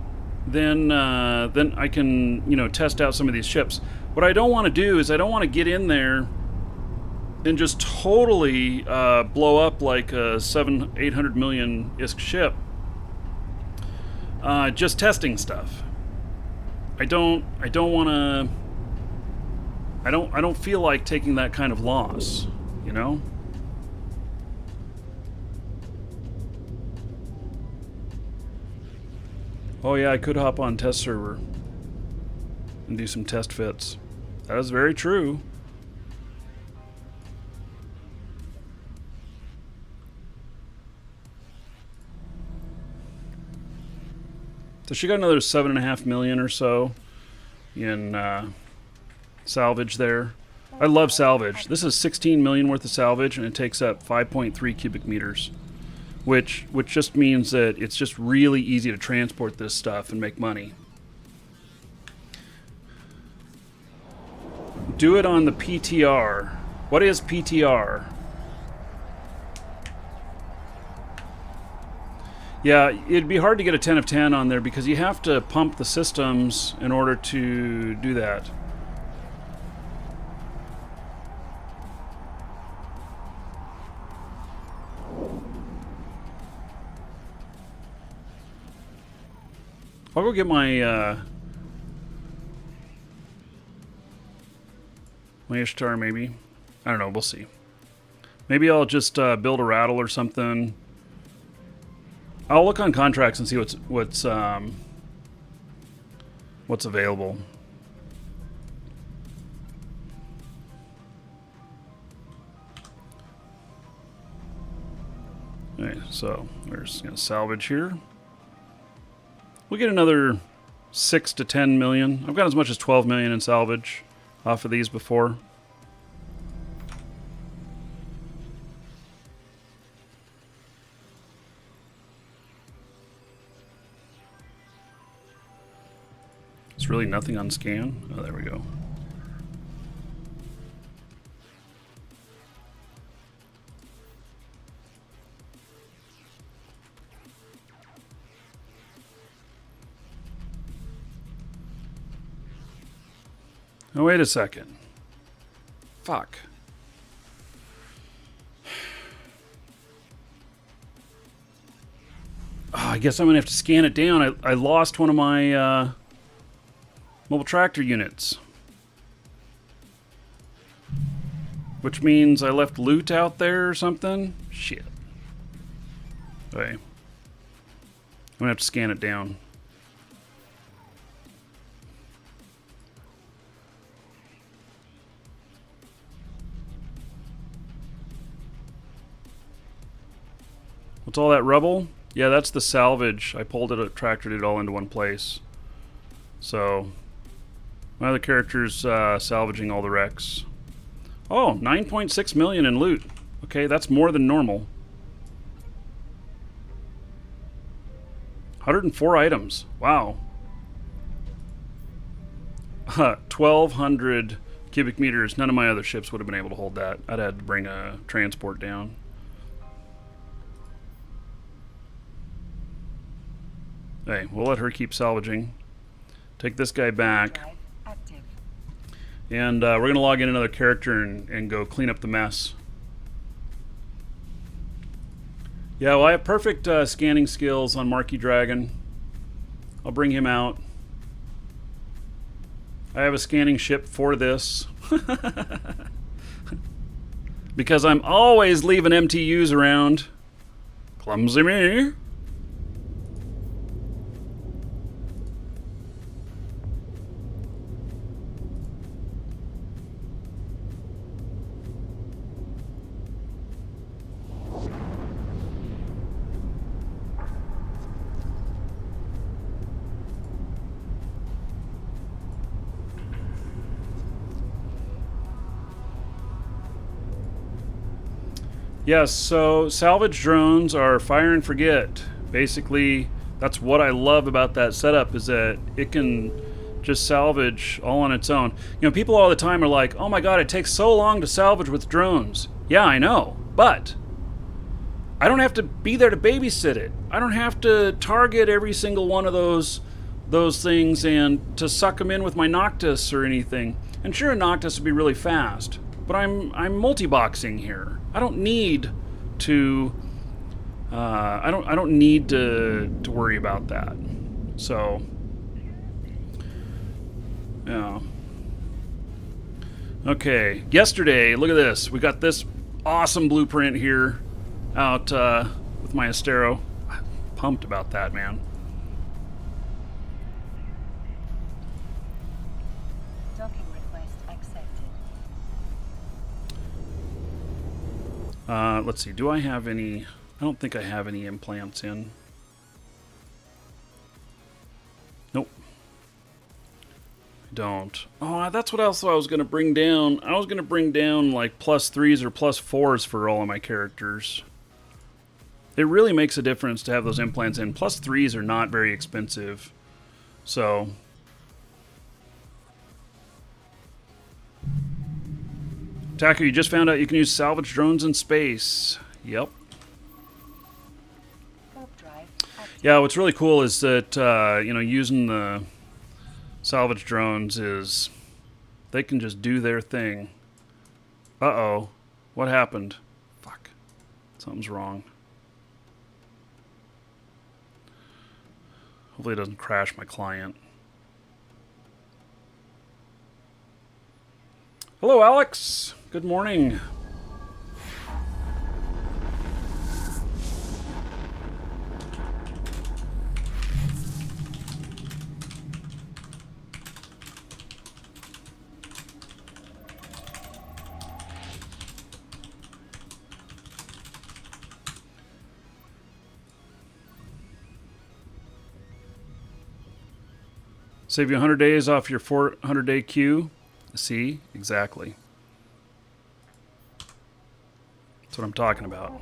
then I can, you know, test out some of these ships. What I don't want to do is I don't want to get in there and just totally blow up like a 800 million ISK ship. Just testing stuff. I don't want to. I don't feel like taking that kind of loss, you know. Oh yeah, I could hop on test server and do some test fits. That is very true. So she got another 7.5 million or so in salvage there. I love salvage. This is 16 million worth of salvage, and it takes up 5.3 cubic meters, which just means that it's just really easy to transport this stuff and make money. Do it on the PTR. What is PTR? Yeah, it'd be hard to get a 10 of 10 on there because you have to pump the systems in order to do that. I'll go get my my Ishtar maybe. I don't know, we'll see. Maybe I'll just build a rattle or something. I'll look on contracts and see what's available. Okay, so we're just gonna salvage here. We'll get another 6 to 10 million. I've got as much as 12 million in salvage off of these before. It's really nothing on scan. Oh, there we go. Oh, wait a second. Fuck. I guess I'm going to have to scan it down. I lost one of my mobile tractor units. Which means I left loot out there or something? Shit. Okay. I'm going to have to scan it down. What's all that rubble? Yeah, that's the salvage. I pulled it, tractored it all into one place. So, my other character's salvaging all the wrecks. Oh, 9.6 million in loot. Okay, that's more than normal. 104 items. Wow. 1,200 cubic meters. None of my other ships would have been able to hold that. I'd had to bring a transport down. Hey, we'll let her keep salvaging. Take this guy back. And we're going to log in another character and go clean up the mess. Yeah, well, I have perfect scanning skills on Markee Dragon. I'll bring him out. I have a scanning ship for this. Because I'm always leaving MTUs around. Clumsy me. Yes, so salvage drones are fire and forget. Basically, that's what I love about that setup, is that it can just salvage all on its own. You know, people all the time are like, oh my god, it takes so long to salvage with drones. Yeah, I know, but I don't have to be there to babysit it. I don't have to target every single one of those things and to suck them in with my Noctis or anything. And sure, a Noctis would be really fast, but I'm multi-boxing here. I don't need to. I don't need to worry about that. So, yeah. Okay. Yesterday, look at this. We got this awesome blueprint here out with my Astero. I'm pumped about that, man. Docking request accepted. Let's see. Do I have any? I don't think I have any implants in. Nope. I don't. Oh, that's what else I was going to bring down. I was going to bring down like +3s or +4s for all of my characters. It really makes a difference to have those implants in. +3s are not very expensive. So... Tacker, you just found out you can use salvage drones in space. Yep. Yeah, what's really cool is that, you know, using the salvage drones is they can just do their thing. Uh-oh. What happened? Fuck. Something's wrong. Hopefully it doesn't crash my client. Hello, Alex. Good morning. Save you 100 days off your 400-day queue. See? Exactly. That's what I'm talking about.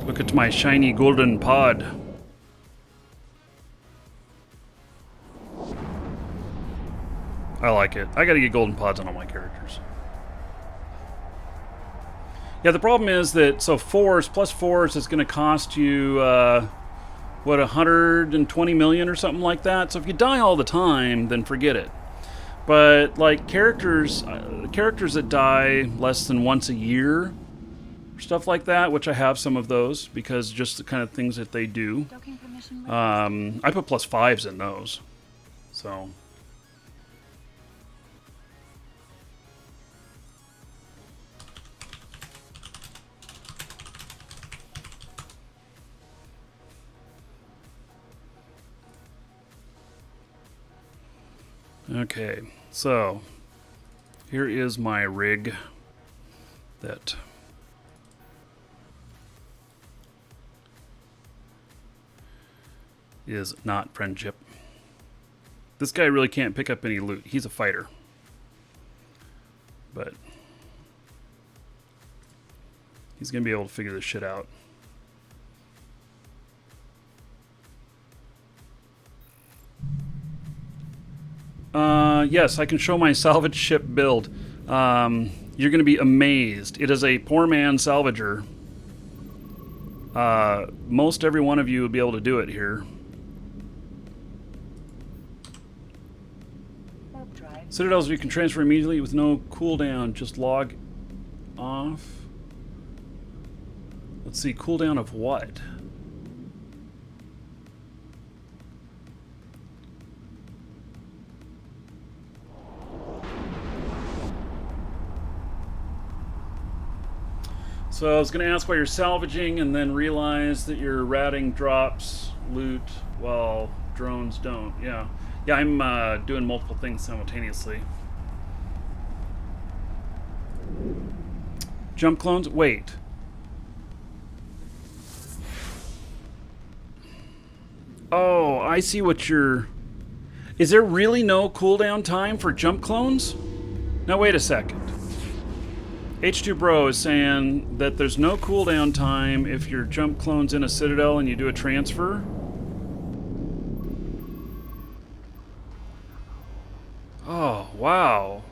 Look at my shiny golden pod. I like it. I gotta get golden pods on all my characters. Yeah, the problem is that, so fours, plus fours is gonna cost you, what, 120 million or something like that? So if you die all the time, then forget it. But like characters that die less than once a year, stuff like that, which I have some of those because just the kind of things that they do. Docking permission requested. I put +5s in those. So. Okay, so here is my rig that is not friendship. This guy really can't pick up any loot. He's a fighter. But he's going to be able to figure this shit out. Yes, I can show my salvage ship build. You're going to be amazed. It is a poor man salvager. Most every one of you will be able to do it here. Warp drive. Citadels you can transfer immediately with no cooldown. Just log off. Let's see, cooldown of what? So I was going to ask why you're salvaging and then realize that your ratting drops loot while drones don't. Yeah. Yeah, I'm doing multiple things simultaneously. Jump clones? Wait. Oh, I see what you're... Is there really no cooldown time for jump clones? Now wait a second. H2 Bro is saying that there's no cooldown time if your jump clone's in a citadel and you do a transfer. Oh, wow.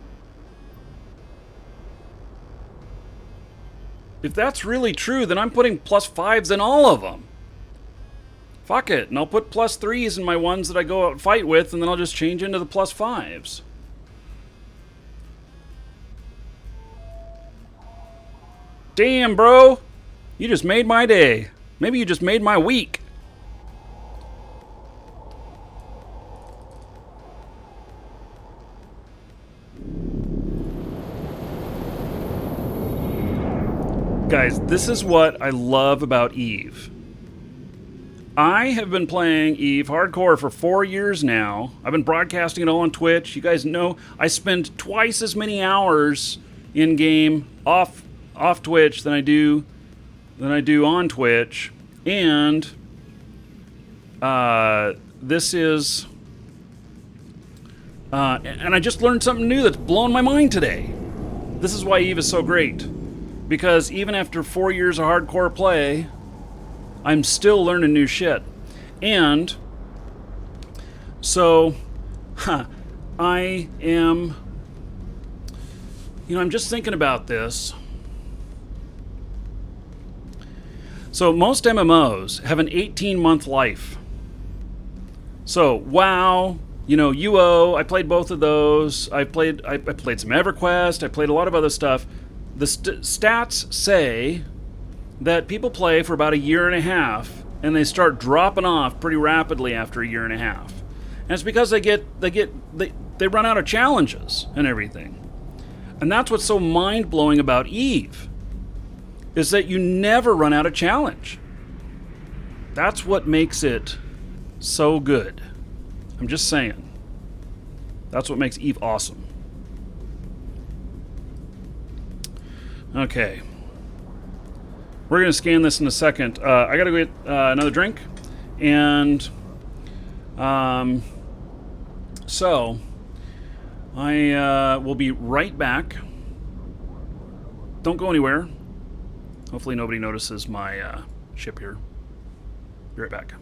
If that's really true, then I'm putting +5s in all of them. Fuck it, and I'll put +3s in my ones that I go out and fight with, and then I'll just change into the +5s. Damn, bro. You just made my day. Maybe you just made my week. Guys, this is what I love about EVE. I have been playing EVE hardcore for 4 years now. I've been broadcasting it all on Twitch. You guys know I spend twice as many hours in game off Twitch than I do on Twitch, and this is and I just learned something new that's blown my mind today. This is why EVE is so great, because even after 4 years of hardcore play, I'm still learning new shit. And so I am, I'm just thinking about this. So most MMOs have an 18-month life. So WoW, UO, I played both of those. I played some EverQuest. I played a lot of other stuff. The stats say that people play for about a year and a half, and they start dropping off pretty rapidly after a year and a half. And it's because they run out of challenges and everything. And that's what's so mind-blowing about EVE, is that you never run out of challenge. That's what makes it so good. I'm just saying. That's what makes EVE awesome. Okay. We're going to scan this in a second. I got to go get another drink. And so I will be right back. Don't go anywhere. Hopefully nobody notices my ship here. Be right back.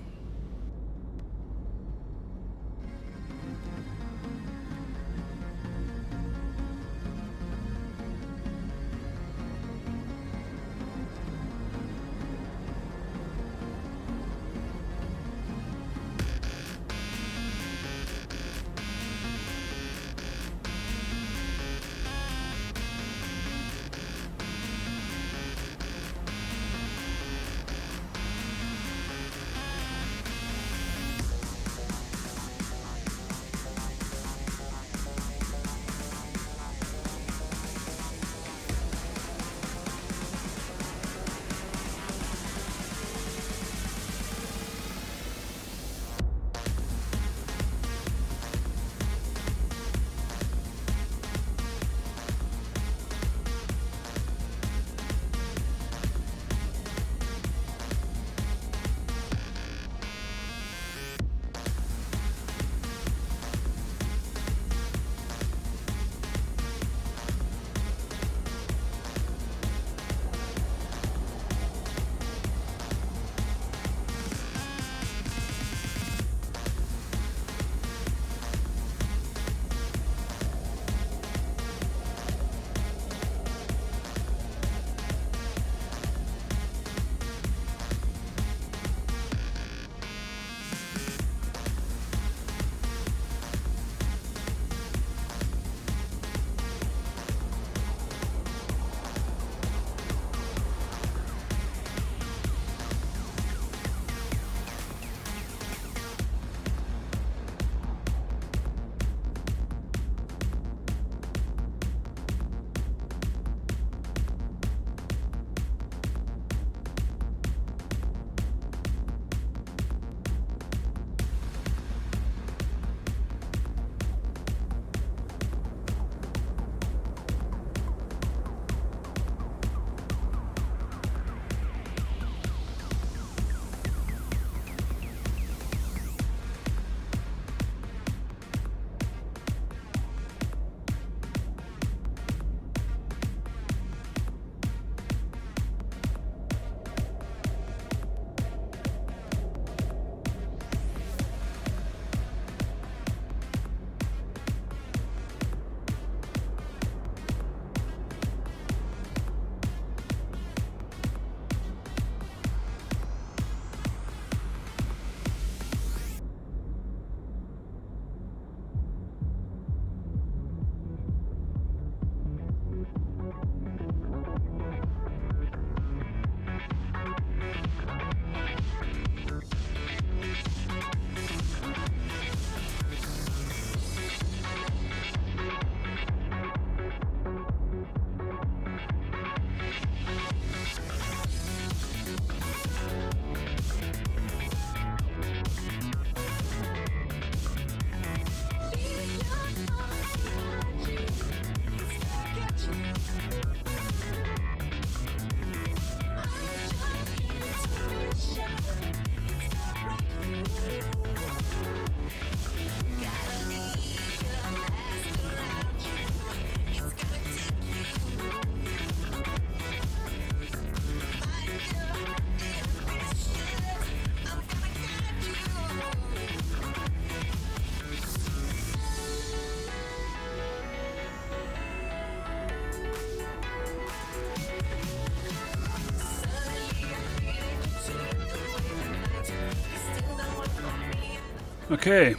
Okay.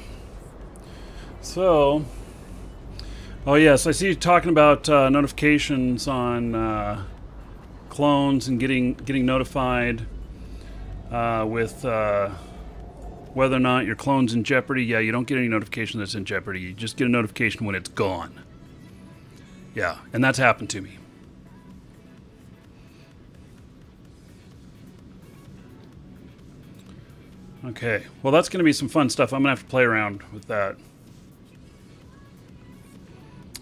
So, oh yes, I see you talking about notifications on clones and getting notified with whether or not your clone's in jeopardy. Yeah, you don't get any notification that's in jeopardy. You just get a notification when it's gone. Yeah, and that's happened to me. Okay, well that's going to be some fun stuff. I'm going to have to play around with that.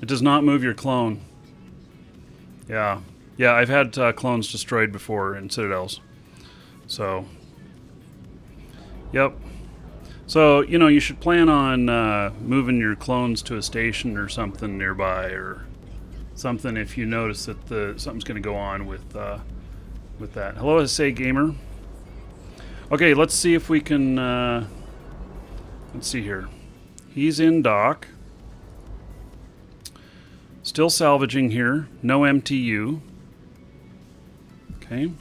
It does not move your clone. Yeah. Yeah, I've had clones destroyed before in Citadels. So, yep. So, you know, you should plan on moving your clones to a station or something nearby, or something if you notice that something's going to go on with that. Hello, SA Gamer. Okay, let's see if we can... let's see here. He's in dock. Still salvaging here. No MTU. Okay.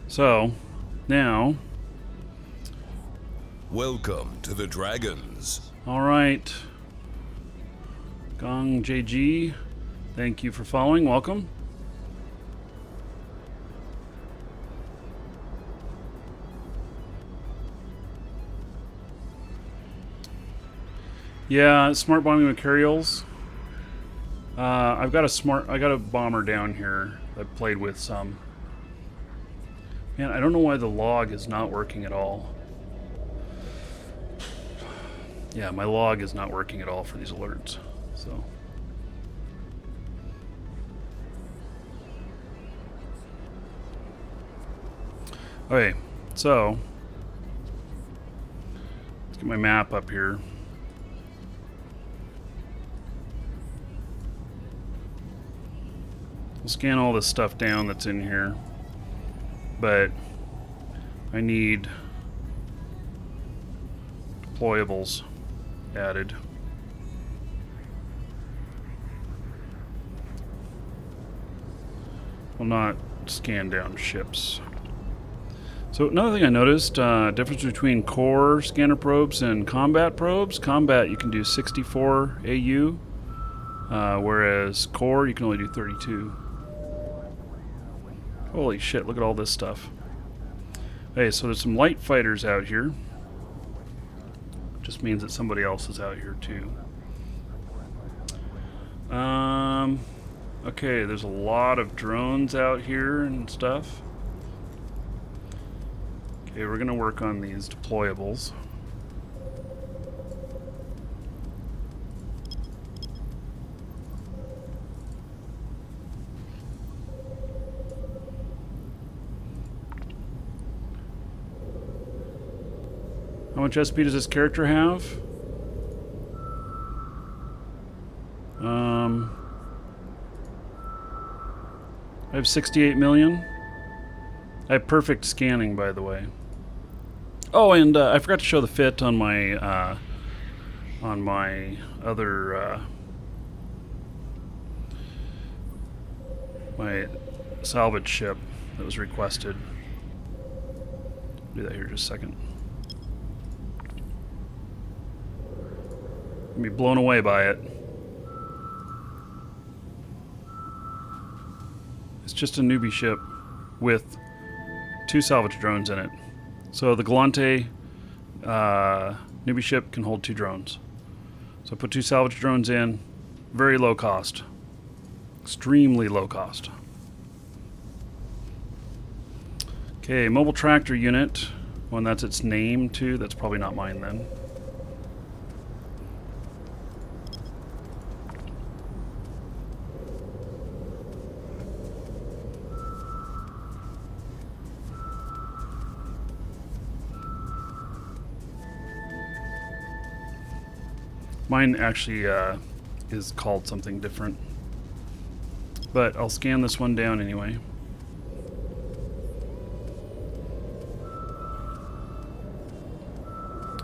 So, now... Welcome to the Dragons. Alright. Gong JG, thank you for following. Welcome. Yeah, smart bombing materials. I got a bomber down here I've played with some. Man, I don't know why the log is not working at all. Yeah, my log is not working at all for these alerts. So. Okay, so let's get my map up here. We'll scan all this stuff down that's in here, but I need deployables added. Will not scan down ships. So another thing I noticed, difference between core scanner probes and combat probes. Combat you can do 64 AU, whereas core you can only do 32. Holy shit, look at all this stuff. Hey, so there's some light fighters out here. Just means that somebody else is out here too. Okay, there's a lot of drones out here and stuff. Okay, we're gonna work on these deployables. How much SP does this character have? I have 68 million. I have perfect scanning, by the way. Oh, and I forgot to show the fit on my other my salvage ship that was requested. I'll do that here in just a second. I'll be blown away by it. It's just a newbie ship with 2 salvage drones in it. So the Galante newbie ship can hold 2 drones. So I put 2 salvage drones in, very low cost. Extremely low cost. Okay, mobile tractor unit. When that's its name too, that's probably not mine then. Mine actually is called something different, but I'll scan this one down anyway.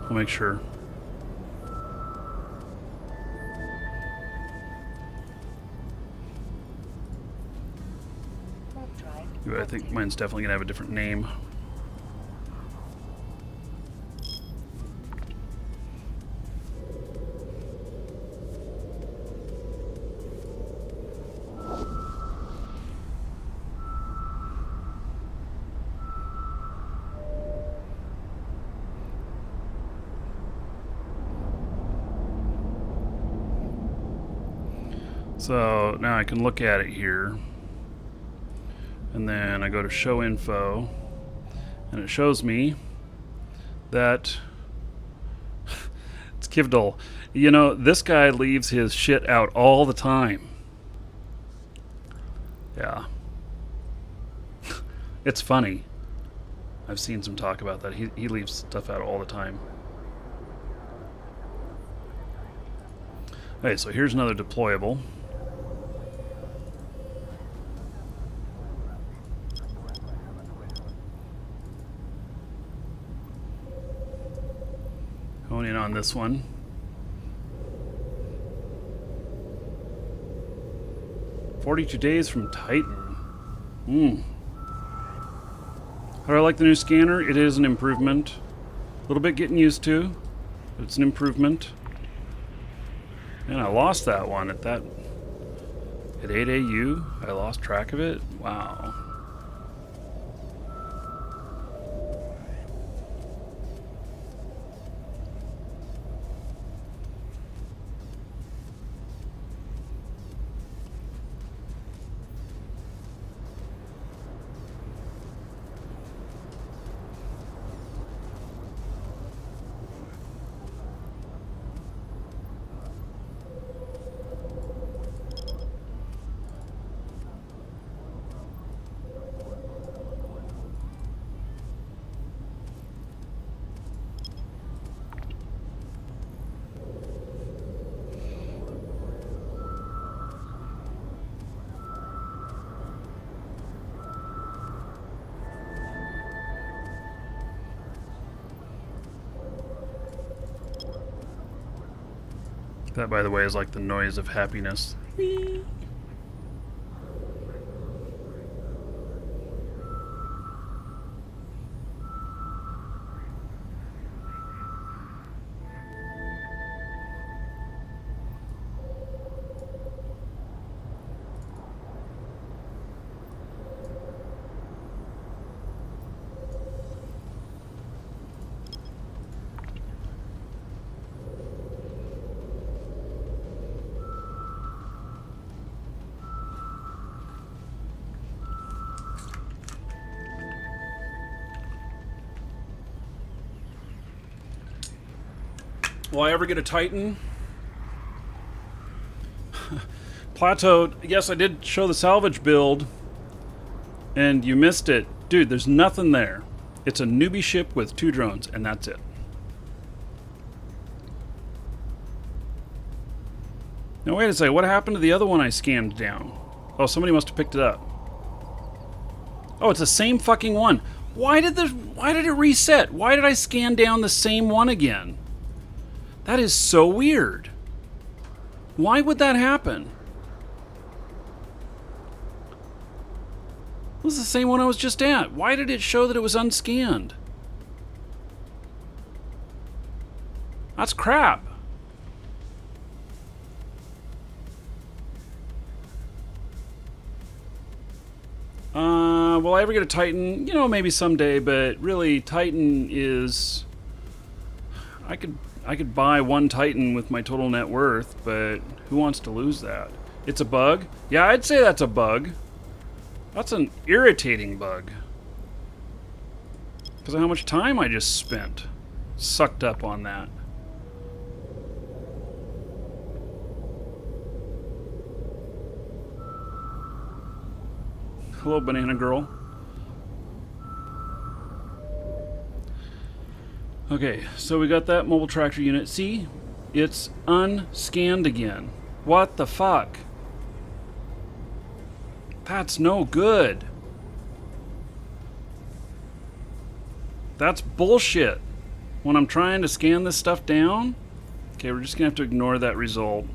I'll make sure. Warp drive I think mine's definitely gonna have a different name. So now I can look at it here. And then I go to show info. And it shows me that it's Kivdol. You know, this guy leaves his shit out all the time. Yeah. It's funny. I've seen some talk about that. He leaves stuff out all the time. Okay, so here's another deployable. Going in on this one. "42 days from Titan." How do I like the new scanner? It is an improvement. A little bit getting used to, but it's an improvement. And I lost that one at 8 AU. I lost track of it. Wow. That, by the way, is like the noise of happiness. Whee! Will I ever get a Titan? Plateaued. Yes, I did show the salvage build, and you missed it. Dude, there's nothing there. It's a newbie ship with 2 drones, and that's it. Now, wait a second. What happened to the other one I scanned down? Oh, somebody must have picked it up. Oh, it's the same fucking one. Why did it reset? Why did I scan down the same one again? That is so weird. Why would that happen? This is the same one I was just at. Why did it show that it was unscanned? That's crap. Will I ever get a Titan? You know, maybe someday, but really, Titan is... I could buy one Titan with my total net worth, but who wants to lose that? It's a bug? Yeah, I'd say that's a bug. That's an irritating bug. Because of how much time I just spent sucked up on that. Hello, Banana Girl. Okay, so we got that mobile tractor unit. See? It's unscanned again. What the fuck? That's no good. That's bullshit. When I'm trying to scan this stuff down. Okay, we're just gonna have to ignore that result.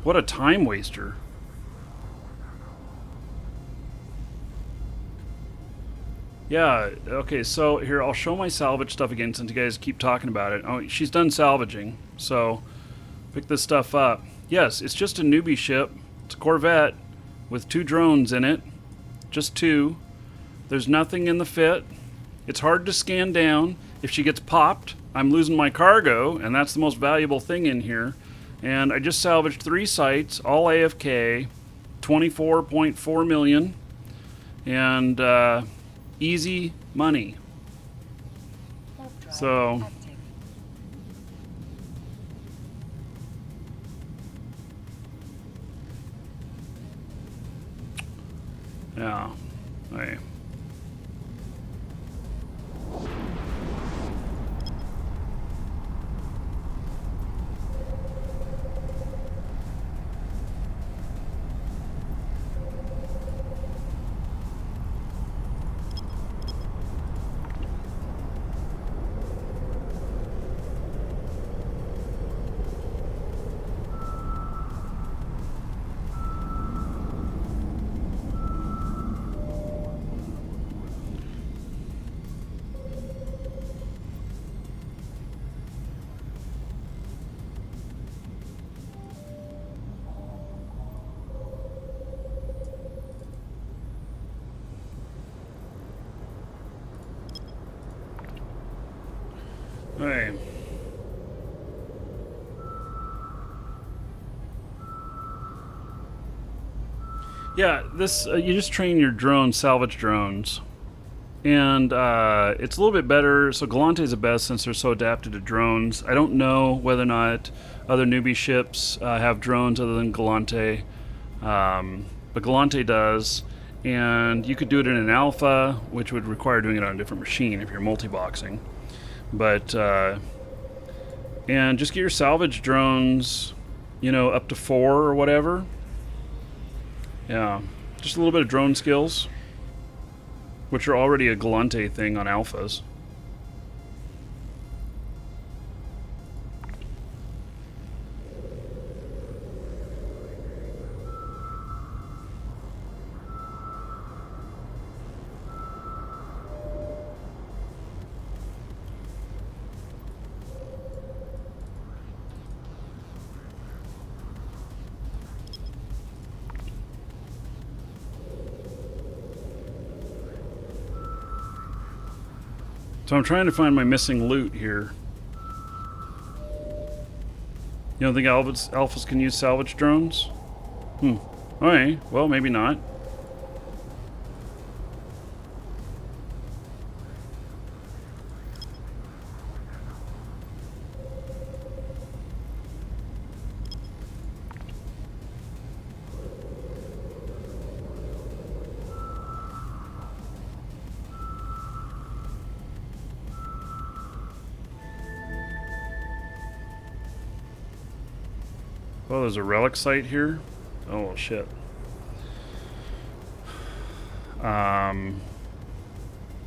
What a time waster. Yeah, okay, so here, I'll show my salvage stuff again since you guys keep talking about it. Oh, she's done salvaging, so pick this stuff up. Yes, it's just a newbie ship. It's a Corvette with 2 drones in it. Just 2. There's nothing in the fit. It's hard to scan down. If she gets popped, I'm losing my cargo, and that's the most valuable thing in here. And I just salvaged 3 sites, all AFK, 24.4 million, and easy money. Warp drive So, active. yeah. Hey. Hey. Yeah, this you just train your drones, salvage drones, and it's a little bit better. So Galante is the best since they're so adapted to drones. I don't know whether or not other newbie ships have drones other than Galante, but Galante does, and you could do it in an alpha, which would require doing it on a different machine if you're multi-boxing. But and just get your salvage drones, up to 4 or whatever. Yeah, just a little bit of drone skills, which are already a Galante thing on alphas. So I'm trying to find my missing loot here. You don't think alphas can use salvage drones? Alright, well, maybe not. Oh, there's a relic site here? Oh, shit. And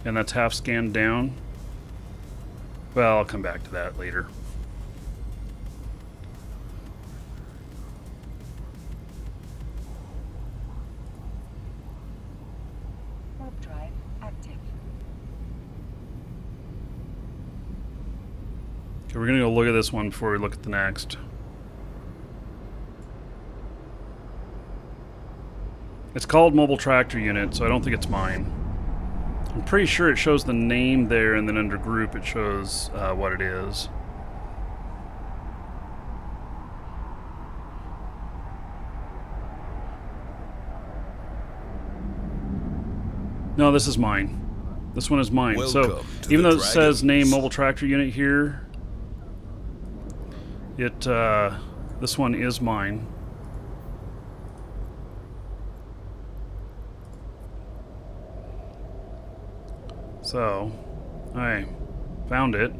that's half scanned down. Well, I'll come back to that later. Warp drive active. Okay, we're gonna go look at this one before we look at the next. It's called Mobile Tractor Unit, so I don't think it's mine. I'm pretty sure it shows the name there, and then under group it shows what it is. No, this is mine. This one is mine. So Welcome to even the though it says name Dragons. Mobile Tractor Unit here, this one is mine. So, I found it.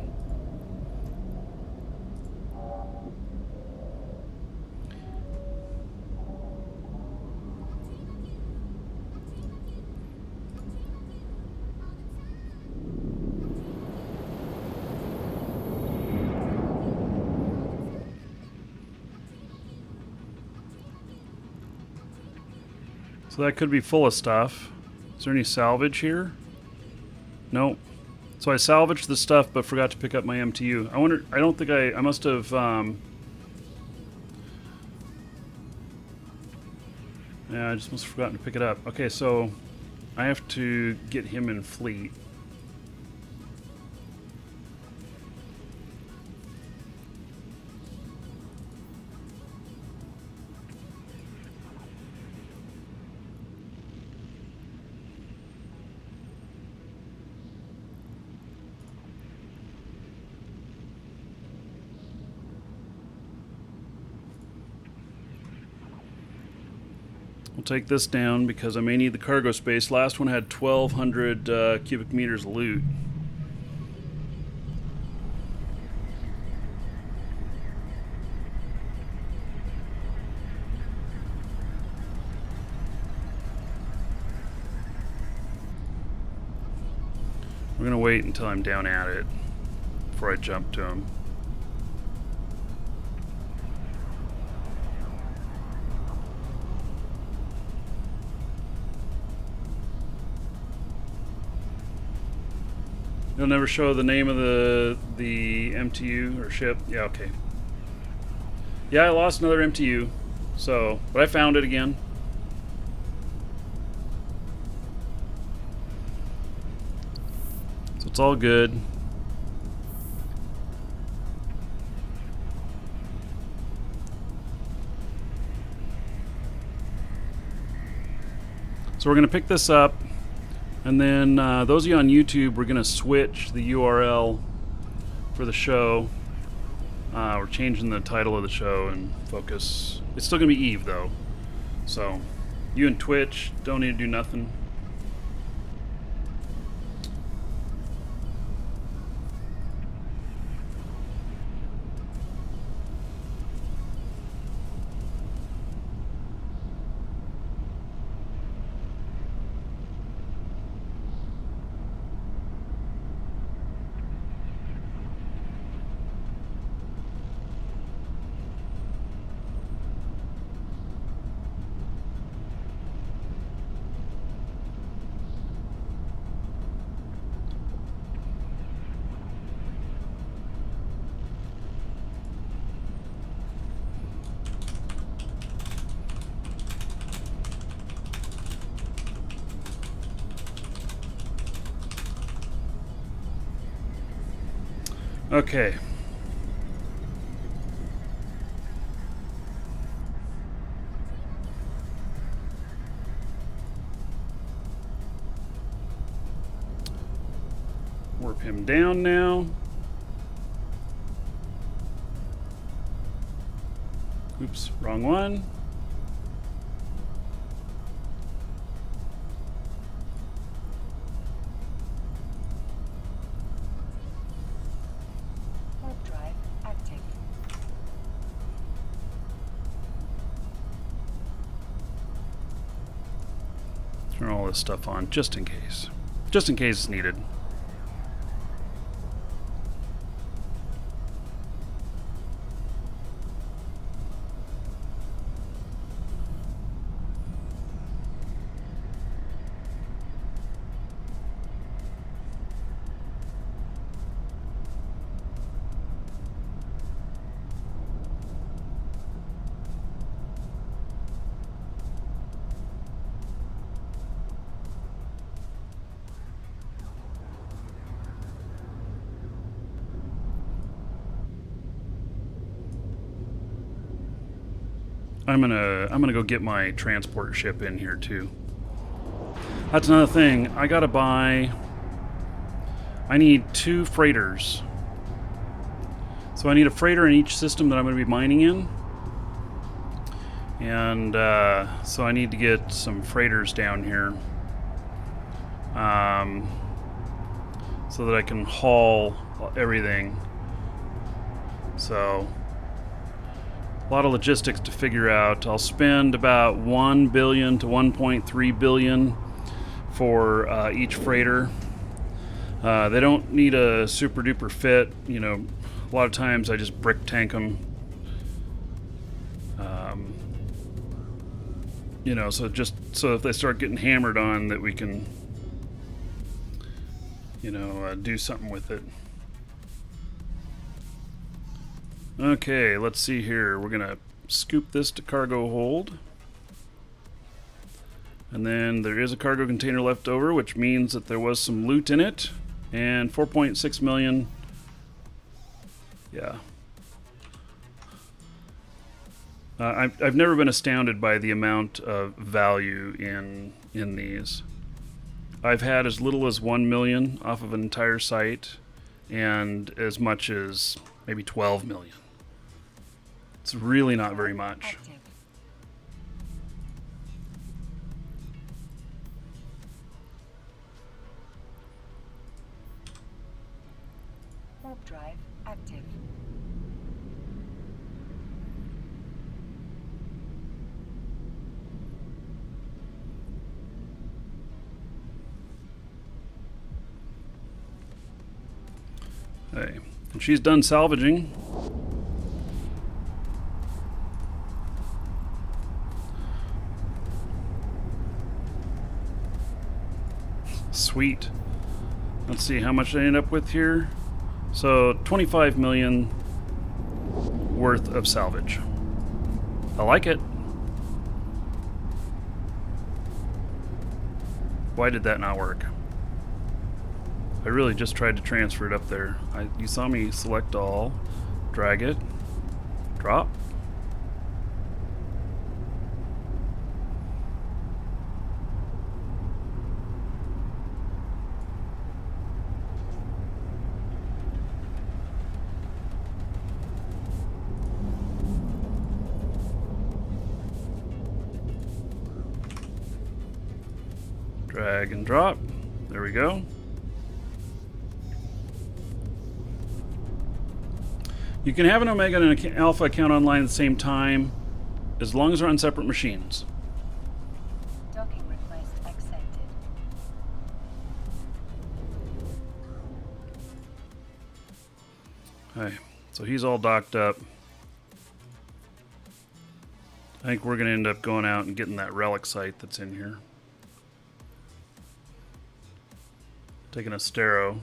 So that could be full of stuff. Is there any salvage here? Nope. So I salvaged the stuff but forgot to pick up my MTU. I don't think I must have, yeah, I just must have forgotten to pick it up. Okay, so I have to get him in fleet. take this down because I may need the cargo space. Last one had 1,200 cubic meters of loot. We're gonna wait until I'm down at it before I jump to him. You'll never show the name of the MTU or ship? Yeah, okay. Yeah, I lost another MTU, so, but I found it again. So it's all good. So we're going to pick this up, and then those of you on YouTube, we're going to switch the URL for the show. We're changing the title of the show and focus. It's still going to be Eve, though. So you and Twitch don't need to do nothing. Okay. Warp him down now. Oops, wrong one. Warp drive active. Turn all this stuff on just in case. Just in case it's needed. I'm gonna go get my transport ship in here too. That's another thing. I need 2 freighters. So I need a freighter in each system that I'm gonna be mining in. And so I need to get some freighters down here. So that I can haul everything. So a lot of logistics to figure out. I'll spend about 1 billion to 1.3 billion for each freighter. They don't need a super duper fit. You know, a lot of times I just brick tank them. You know, so just so if they start getting hammered on, that we can, you know, do something with it. Okay, let's see here. We're gonna scoop this to cargo hold. And then there is a cargo container left over, which means that there was some loot in it. And 4.6 million. Yeah. I've never been astounded by the amount of value in these. I've had as little as 1 million off of an entire site, and as much as maybe 12 million. It's really not very much. Active. Warp drive active. Hey, and she's done salvaging. Sweet. Let's see how much I end up with here. So 25 million worth of salvage. I like it. Why did that not work? I really just tried to transfer it up there. You saw me select all, drag it, drop. Drag and drop. There we go. You can have an Omega and an Alpha account online at the same time, as long as they're on separate machines. Docking request accepted. Okay, so he's all docked up. I think we're going to end up going out and getting that relic site that's in here. Taking a Stero.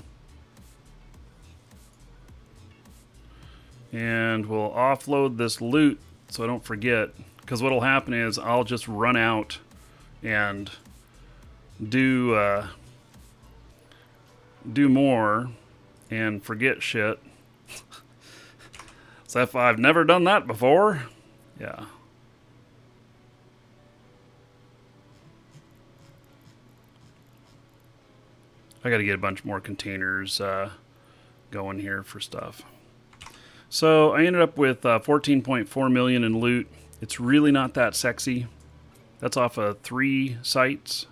And we'll offload this loot so I don't forget. Because what'll happen is I'll just run out and do more and forget shit. So if I've never done that before, yeah. I got to get a bunch more containers going here for stuff. So I ended up with 14.4 million in loot. It's really not that sexy. That's off of 3 sites.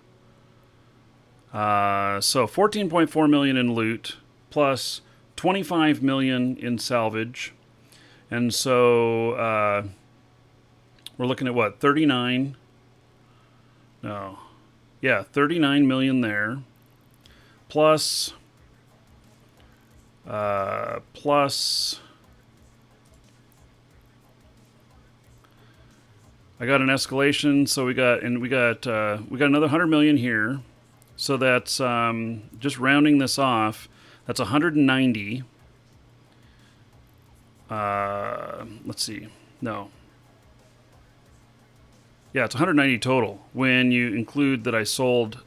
So 14.4 million in loot plus 25 million in salvage. And so we're looking at what? 39? No. Yeah, 39 million there. Plus I got an escalation, so we got another 100 million here. So that's just rounding this off. That's 190. Let's see. No. Yeah, it's 190 total when you include that I sold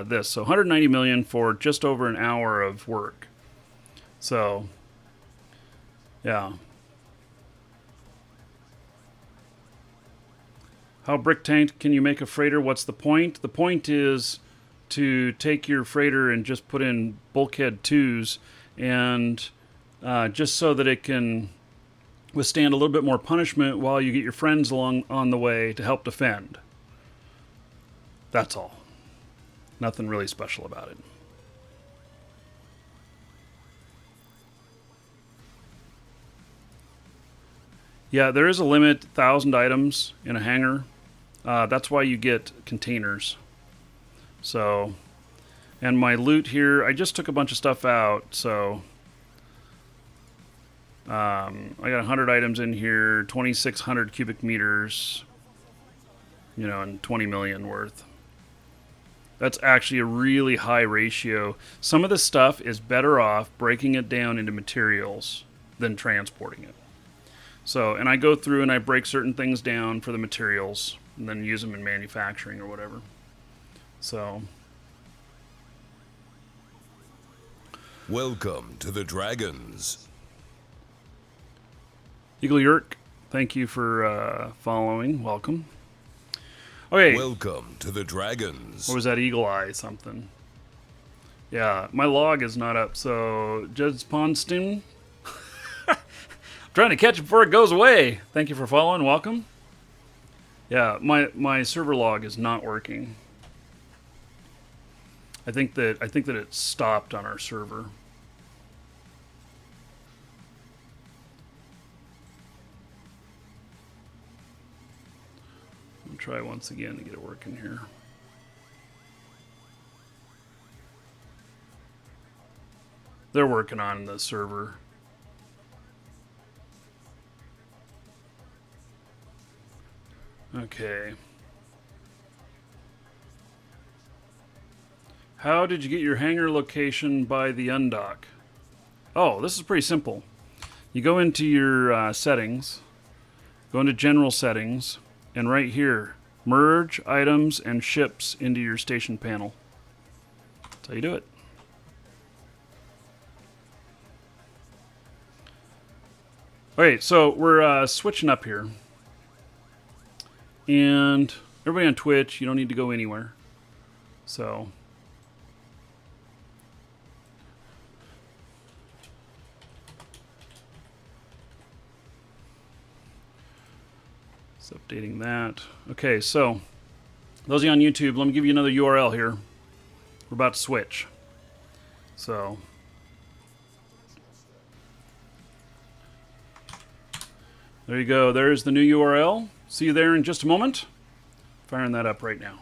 this. So 190 million for just over an hour of work. So, yeah. How brick tanked can you make a freighter? What's the point? The point is to take your freighter and just put in bulkhead 2s and just so that it can withstand a little bit more punishment while you get your friends along on the way to help defend. That's all. Nothing really special about it. Yeah, there is a limit, 1,000 items in a hangar. That's why you get containers. So, and my loot here, I just took a bunch of stuff out, so I got 100 items in here, 2,600 cubic meters, you know, and 20 million worth. That's actually a really high ratio. Some of this stuff is better off breaking it down into materials than transporting it. So, and I go through and I break certain things down for the materials and then use them in manufacturing or whatever. So, Welcome to the Dragons. Eagle Yerk, thank you for following. Welcome. Okay. Welcome to the Dragons. Or was that Eagle Eye something? Yeah, my log is not up, so Judge Ponston. I'm trying to catch it before it goes away. Thank you for following. Welcome. Yeah, my server log is not working. I think that it stopped on our server. I'll try once again to get it working here. They're working on the server. Okay. How did you get your hangar location by the undock? Oh, this is pretty simple. You go into your settings, go into general settings, and right here, merge items and ships into your station panel. That's how you do it. Okay, so we're switching up here. And everybody on Twitch, you don't need to go anywhere. So it's updating that. Okay, so those of you on YouTube, let me give you another URL here. We're about to switch. So there you go. There's the new URL. See you there in just a moment. Firing that up right now.